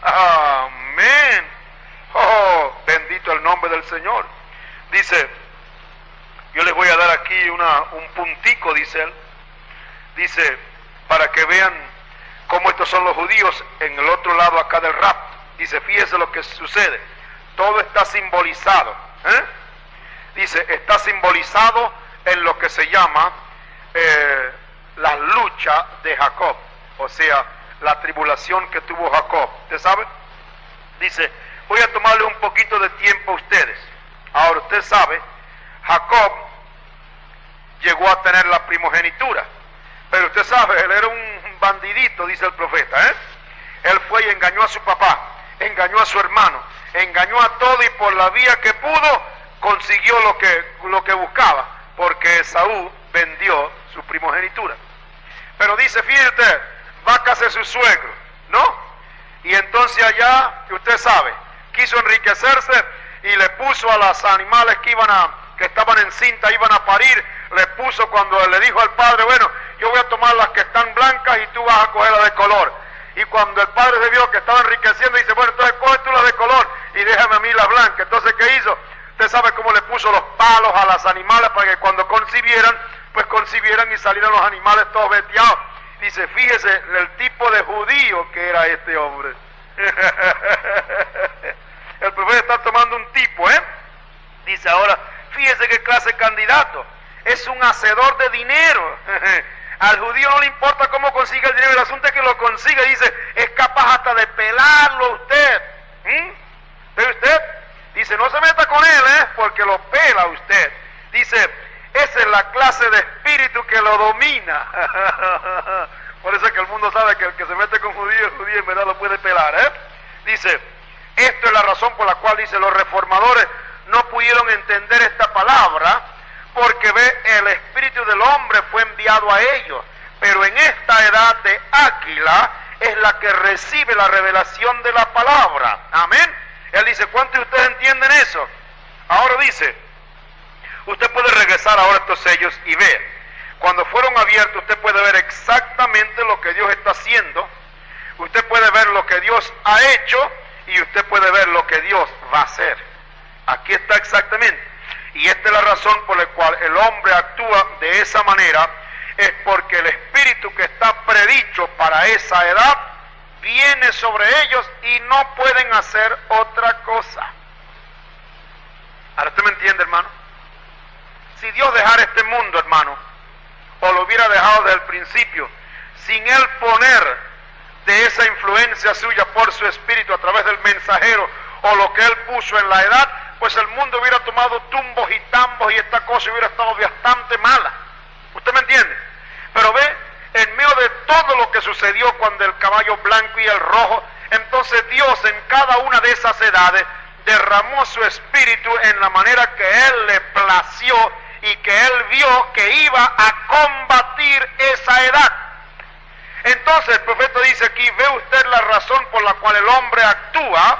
Amén. Oh, bendito el nombre del Señor. Dice, yo les voy a dar aquí un puntico, dice él. Dice, para que vean como estos son los judíos en el otro lado acá del rapto. Dice, fíjese lo que sucede. Todo está simbolizado. Dice, está simbolizado en lo que se llama la lucha de Jacob. O sea, la tribulación que tuvo Jacob. ¿Usted sabe? Dice, voy a tomarle un poquito de tiempo a ustedes. Ahora, usted sabe, Jacob llegó a tener la primogenitura. Pero usted sabe, él era un bandidito, dice el profeta. Él fue y engañó a su papá, engañó a su hermano, engañó a todo y por la vía que pudo consiguió lo que buscaba, porque Esaú vendió su primogenitura. Pero dice, fíjate usted, va a casa de su suegro, ¿no? Y entonces allá, usted sabe, quiso enriquecerse y le puso a los animales que estaban en cinta, iban a parir, le puso cuando le dijo al padre, bueno, yo voy a tomar las que están blancas y tú vas a coger las de color. Y cuando el padre se vio que estaba enriqueciendo, dice, bueno, entonces coge tú las de color y déjame a mí las blancas. Entonces, ¿qué hizo? Usted sabe cómo le puso los palos a los animales para que cuando concibieran, pues concibieran y salieran los animales todos veteados. Dice, fíjese el tipo de judío que era este hombre. El profeta está tomando un tipo, Dice ahora, fíjese qué clase de candidato. Es un hacedor de dinero. Al judío no le importa cómo consigue el dinero, el asunto es que lo consigue. Dice, es capaz hasta de pelarlo usted. ¿Ve usted? Dice, no se meta con él, porque lo pela usted. Dice, esa es la clase de espíritu que lo domina. Por eso es que el mundo sabe que el que se mete con judío, el judío en verdad lo puede pelar, Dice, esto es la razón por la cual, dice, los reformadores no pudieron entender esta palabra, porque ve, el espíritu del hombre fue enviado a ellos, pero en esta edad de Áquila es la que recibe la revelación de la palabra. Amén. Él dice, ¿cuántos de ustedes entienden eso? Ahora dice, usted puede regresar ahora a estos sellos y ver. Cuando fueron abiertos, usted puede ver exactamente lo que Dios está haciendo. Usted puede ver lo que Dios ha hecho y usted puede ver lo que Dios va a hacer. Aquí está exactamente. Y esta es la razón por la cual el hombre actúa de esa manera, es porque el espíritu que está predicho para esa edad viene sobre ellos y no pueden hacer otra cosa. Ahora usted me entiende, hermano. Si Dios dejara este mundo, hermano, o lo hubiera dejado desde el principio, sin Él poner de esa influencia suya por su espíritu a través del mensajero, o lo que Él puso en la edad, pues el mundo hubiera tomado tumbos y tambos y esta cosa hubiera estado bastante mala. ¿Usted me entiende? Pero ve, en medio de todo lo que sucedió cuando el caballo blanco y el rojo, entonces Dios en cada una de esas edades derramó su espíritu en la manera que Él le plació y que Él vio que iba a combatir esa edad. Entonces el profeta dice aquí, ve usted la razón por la cual el hombre actúa,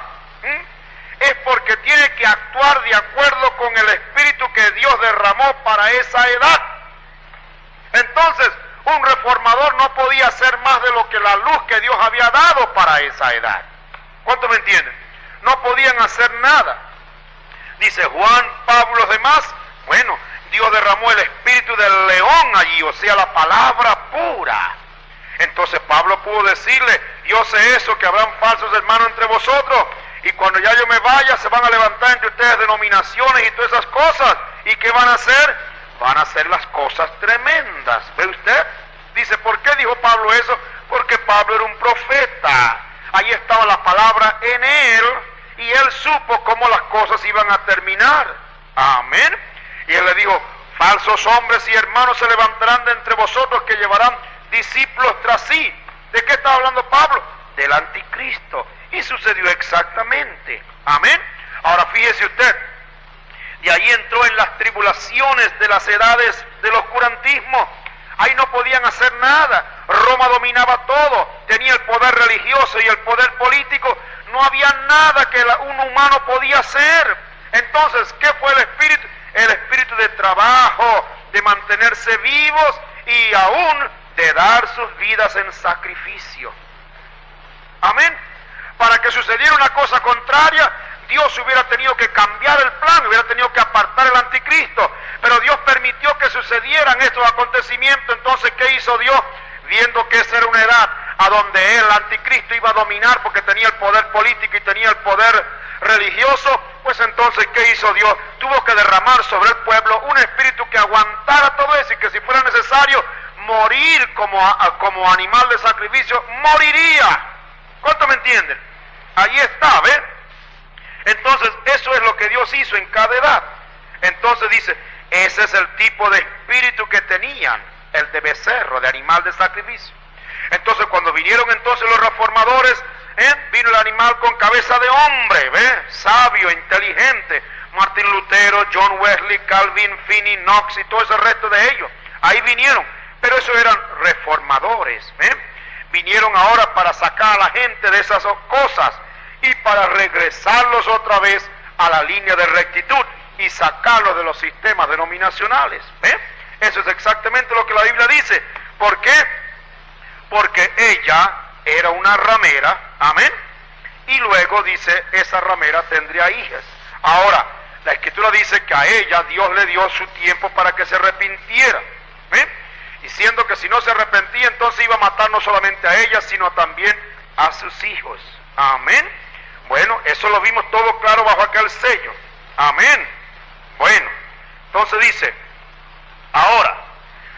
es porque tiene que actuar de acuerdo con el espíritu que Dios derramó para esa edad. Entonces, un reformador no podía hacer más de lo que la luz que Dios había dado para esa edad. ¿Cuánto me entienden? No podían hacer nada. Dice Juan, Pablo y los demás, bueno, Dios derramó el espíritu del león allí, o sea, la palabra pura. Entonces Pablo pudo decirle, yo sé eso, que habrán falsos hermanos entre vosotros, y cuando ya yo me vaya se van a levantar entre ustedes denominaciones y todas esas cosas. ¿Y qué van a hacer? Van a hacer las cosas tremendas. ¿Ve usted? Dice, ¿por qué dijo Pablo eso? Porque Pablo era un profeta. Ahí estaba la palabra en él, y él supo cómo las cosas iban a terminar. Amén. Y él le dijo, falsos hombres y hermanos se levantarán de entre vosotros que llevarán discípulos tras sí. ¿De qué estaba hablando Pablo? Del anticristo. Y sucedió exactamente. Amén. Ahora fíjese usted, de ahí entró en las tribulaciones de las edades del oscurantismo. Ahí no podían hacer nada. Roma dominaba todo, tenía el poder religioso y el poder político. No había nada que un humano podía hacer. Entonces, ¿qué fue el espíritu? El espíritu de trabajo, de mantenerse vivos y aún de dar sus vidas en sacrificio. Amén. Para que sucediera una cosa contraria, Dios hubiera tenido que cambiar el plan, hubiera tenido que apartar el anticristo, pero Dios permitió que sucedieran estos acontecimientos. Entonces, ¿qué hizo Dios? Viendo que esa era una edad a donde el anticristo iba a dominar porque tenía el poder político y tenía el poder religioso, pues entonces, ¿qué hizo Dios? Tuvo que derramar sobre el pueblo un espíritu que aguantara todo eso y que si fuera necesario morir como animal de sacrificio, moriría. ¿Cuánto me entienden? Ahí está, ¿ven? Entonces, eso es lo que Dios hizo en cada edad. Entonces dice, ese es el tipo de espíritu que tenían, el de becerro, de animal de sacrificio. Entonces, cuando vinieron entonces los reformadores, vino el animal con cabeza de hombre, sabio, inteligente. Martín Lutero, John Wesley, Calvin, Finney, Knox y todo ese resto de ellos. Ahí vinieron, pero esos eran reformadores. Vinieron ahora para sacar a la gente de esas cosas y para regresarlos otra vez a la línea de rectitud y sacarlos de los sistemas denominacionales. Eso es exactamente lo que la Biblia dice. ¿Por qué? Porque ella era una ramera, amén, y luego dice, esa ramera tendría hijas. Ahora, la Escritura dice que a ella Dios le dio su tiempo para que se arrepintiera, diciendo que si no se arrepentía, entonces iba a matar no solamente a ella, sino también a sus hijos, amén. Bueno, eso lo vimos todo claro bajo aquel sello, amén. Bueno, entonces dice, ahora,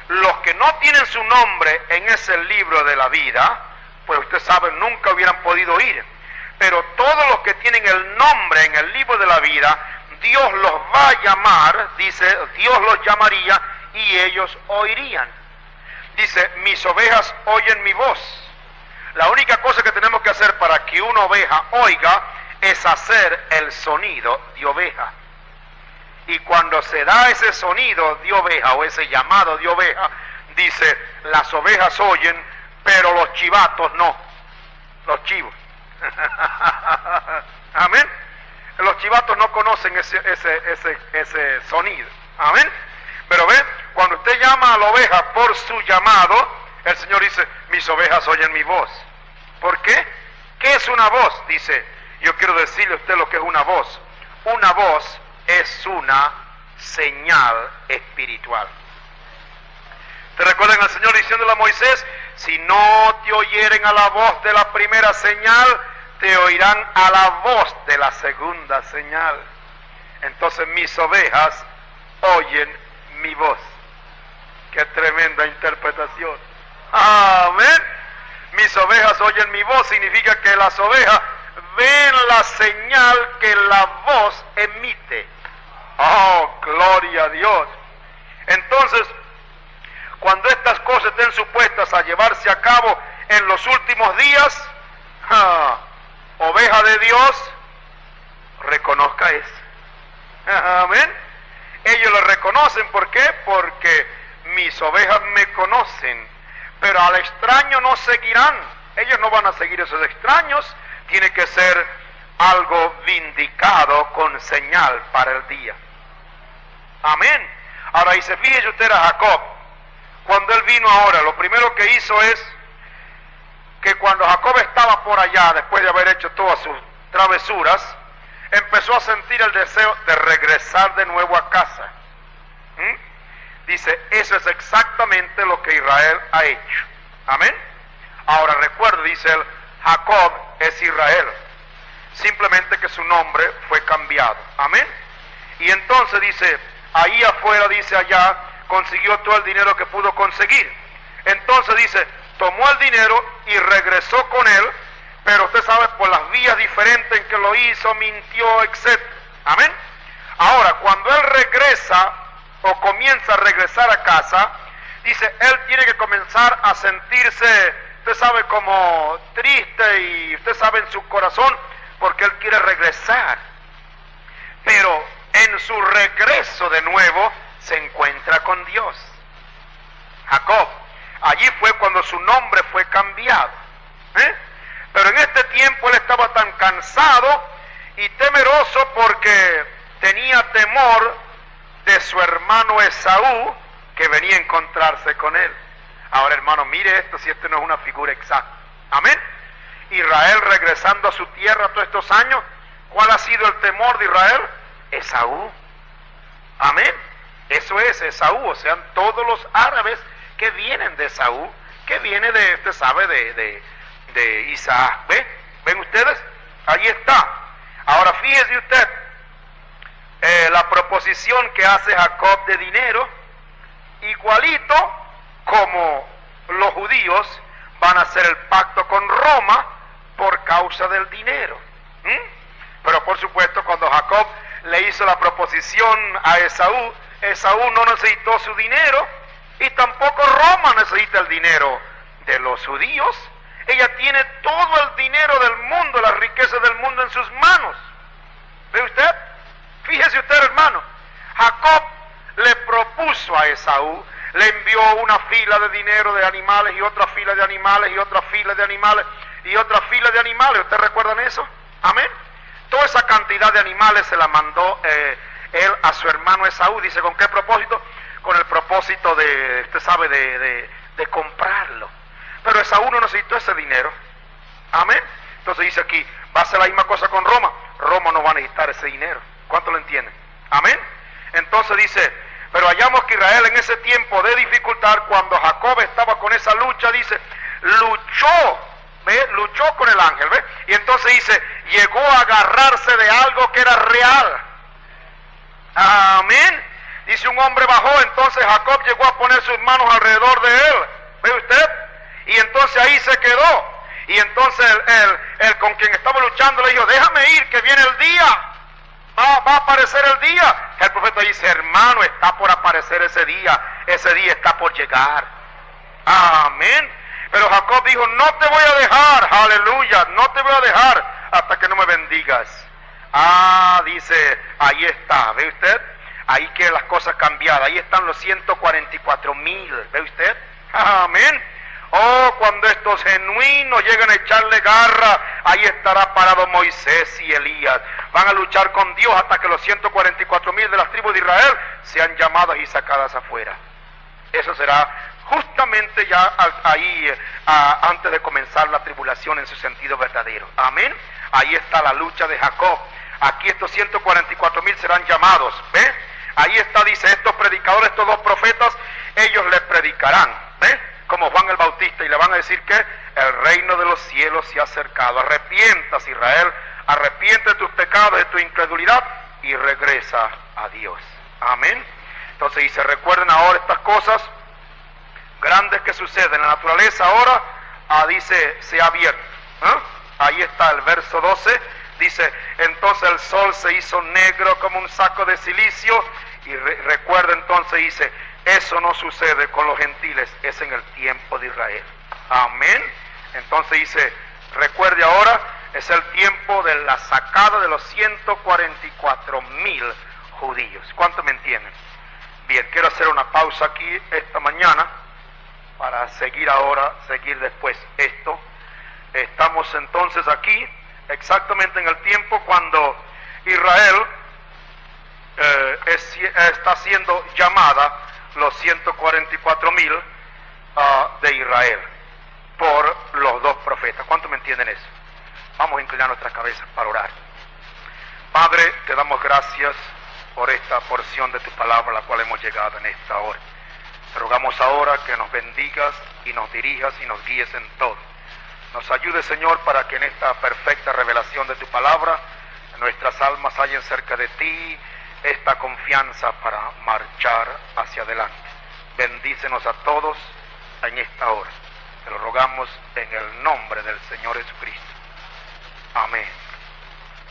los que no tienen su nombre en ese libro de la vida, pues ustedes saben, nunca hubieran podido ir. Pero todos los que tienen el nombre en el libro de la vida, Dios los va a llamar, dice, Dios los llamaría y ellos oirían. Dice, mis ovejas oyen mi voz. La única cosa que tenemos que hacer para que una oveja oiga es hacer el sonido de oveja. Y cuando se da ese sonido de oveja o ese llamado de oveja, dice, las ovejas oyen, pero los chivatos no, los chivos. Amén. Los chivatos no conocen ese sonido. Amén. Pero ve, cuando usted llama a la oveja por su llamado, el Señor dice, mis ovejas oyen mi voz. ¿Por qué? ¿Qué es una voz? Dice, yo quiero decirle a usted lo que es una voz. Una voz es una señal espiritual. ¿Te recuerdan al Señor diciéndole a Moisés? Si no te oyeren a la voz de la primera señal, te oirán a la voz de la segunda señal. Entonces mis ovejas oyen mi voz. Qué tremenda interpretación. Amén. Mis ovejas oyen mi voz significa que las ovejas ven la señal que la voz emite. Oh, gloria a Dios. Entonces, cuando estas cosas estén supuestas a llevarse a cabo en los últimos días, oveja de Dios, reconozca eso. Amén. Ellos lo reconocen, ¿por qué? Porque mis ovejas me conocen, pero al extraño no seguirán. Ellos no van a seguir esos extraños. Tiene que ser algo vindicado con señal para el día. Amén. Ahora, y se fíjese usted a Jacob. Cuando él vino ahora, lo primero que hizo es que cuando Jacob estaba por allá, después de haber hecho todas sus travesuras, empezó a sentir el deseo de regresar de nuevo a casa. Dice, eso es exactamente lo que Israel ha hecho. Amén. Ahora recuerde, dice él, Jacob es Israel, simplemente que su nombre fue cambiado. Amén. Y entonces dice, ahí afuera, dice allá, consiguió todo el dinero que pudo conseguir. Entonces dice, tomó el dinero y regresó con él, pero usted sabe, por las vías diferentes en que lo hizo, mintió, etc. Amén. Ahora, cuando él regresa o comienza a regresar a casa, dice, él tiene que comenzar a sentirse, usted sabe, como triste, y usted sabe, en su corazón, porque él quiere regresar. Pero en su regreso de nuevo se encuentra con Dios. Jacob, allí fue cuando su nombre fue cambiado. Pero en este tiempo él estaba tan cansado y temeroso porque tenía temor de su hermano Esaú, que venía a encontrarse con él. Ahora, hermano, mire esto, si esto no es una figura exacta. Amén. Israel regresando a su tierra todos estos años, ¿cuál ha sido el temor de Israel? Esaú. Amén. Eso es Esaú, o sea, todos los árabes que vienen de Esaú que viene de, usted sabe, de Isaac. ¿Ven ustedes? Ahí está. Ahora fíjese usted, la proposición que hace Jacob de dinero, igualito como los judíos van a hacer el pacto con Roma por causa del dinero. Pero por supuesto, cuando Jacob le hizo la proposición a Esaú, Esaú no necesitó su dinero y tampoco Roma necesita el dinero de los judíos. Ella tiene todo el dinero del mundo, las riquezas del mundo en sus manos. ¿Ve usted? Fíjese usted, hermano. Jacob le propuso a Esaú, le envió una fila de dinero de animales y otra fila de animales y otra fila de animales y otra fila de animales. ¿Ustedes recuerdan eso? Amén. Toda esa cantidad de animales se la mandó él a su hermano Esaú. Dice, ¿con qué propósito? Con el propósito de, usted sabe, de comprarlo. Pero Esaú no necesitó ese dinero. Amén. Entonces dice aquí, va a ser la misma cosa con Roma. Roma no va a necesitar ese dinero. ¿Cuánto lo entienden? Amén. Entonces dice, pero hallamos que Israel en ese tiempo de dificultad, cuando Jacob estaba con esa lucha, dice, luchó, ¿ve? Luchó con el ángel, ¿ve? Y entonces dice, llegó a agarrarse de algo que era real. Amén. Dice, un hombre bajó, entonces Jacob llegó a poner sus manos alrededor de él. ¿Ve usted? Y entonces ahí se quedó. Y entonces él con quien estaba luchando le dijo, déjame ir, que viene el día. Va a aparecer el día. El profeta dice, hermano, está por aparecer ese día está por llegar. Amén. Pero Jacob dijo, no te voy a dejar, aleluya, no te voy a dejar hasta que no me bendigas. Dice, ahí está, ¿ve usted? Ahí que las cosas cambiadas, ahí están los 144,000, ¿ve usted? Amén. Oh, cuando estos genuinos lleguen a echarle garra, ahí estará parado Moisés y Elías. Van a luchar con Dios hasta que los 144,000 de las tribus de Israel sean llamadas y sacadas afuera. Eso será justamente ya ahí, antes de comenzar la tribulación en su sentido verdadero. Amén. Ahí está la lucha de Jacob. Aquí estos 144,000 serán llamados. ¿Ve? Ahí está, dice, estos predicadores, estos dos profetas, ellos le predicarán. ¿Ve? Como Juan el Bautista, y le van a decir que el reino de los cielos se ha acercado. Arrepientas, Israel, arrepiente de tus pecados, de tu incredulidad, y regresa a Dios. Amén. Entonces dice, recuerden ahora estas cosas grandes que suceden. La naturaleza ahora, dice, se ha abierto. Ahí está el verso 12, dice, entonces el sol se hizo negro como un saco de silicio, y recuerda entonces, dice, eso no sucede con los gentiles, es en el tiempo de Israel. Amén. Entonces dice, recuerde ahora, es el tiempo de la sacada de los 144,000 judíos. ¿Cuánto me entienden? Bien, quiero hacer una pausa aquí esta mañana para seguir después esto. Estamos entonces aquí exactamente en el tiempo cuando Israel está siendo llamada, los 144,000 de Israel, por los dos profetas. ¿Cuánto me entienden eso? Vamos a inclinar nuestras cabezas para orar. Padre, te damos gracias por esta porción de tu palabra a la cual hemos llegado en esta hora. Te rogamos ahora que nos bendigas y nos dirijas y nos guíes en todo. Nos ayude, Señor, para que en esta perfecta revelación de tu palabra nuestras almas hallen cerca de ti esta confianza para marchar hacia adelante. Bendícenos a todos en esta hora. Te lo rogamos en el nombre del Señor Jesucristo. Amén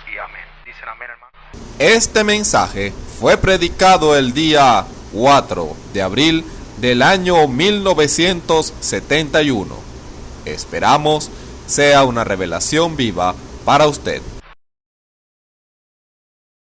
y amén. Dicen amén, hermano. Este mensaje fue predicado el día 4 de abril del año 1971. Esperamos sea una revelación viva para usted.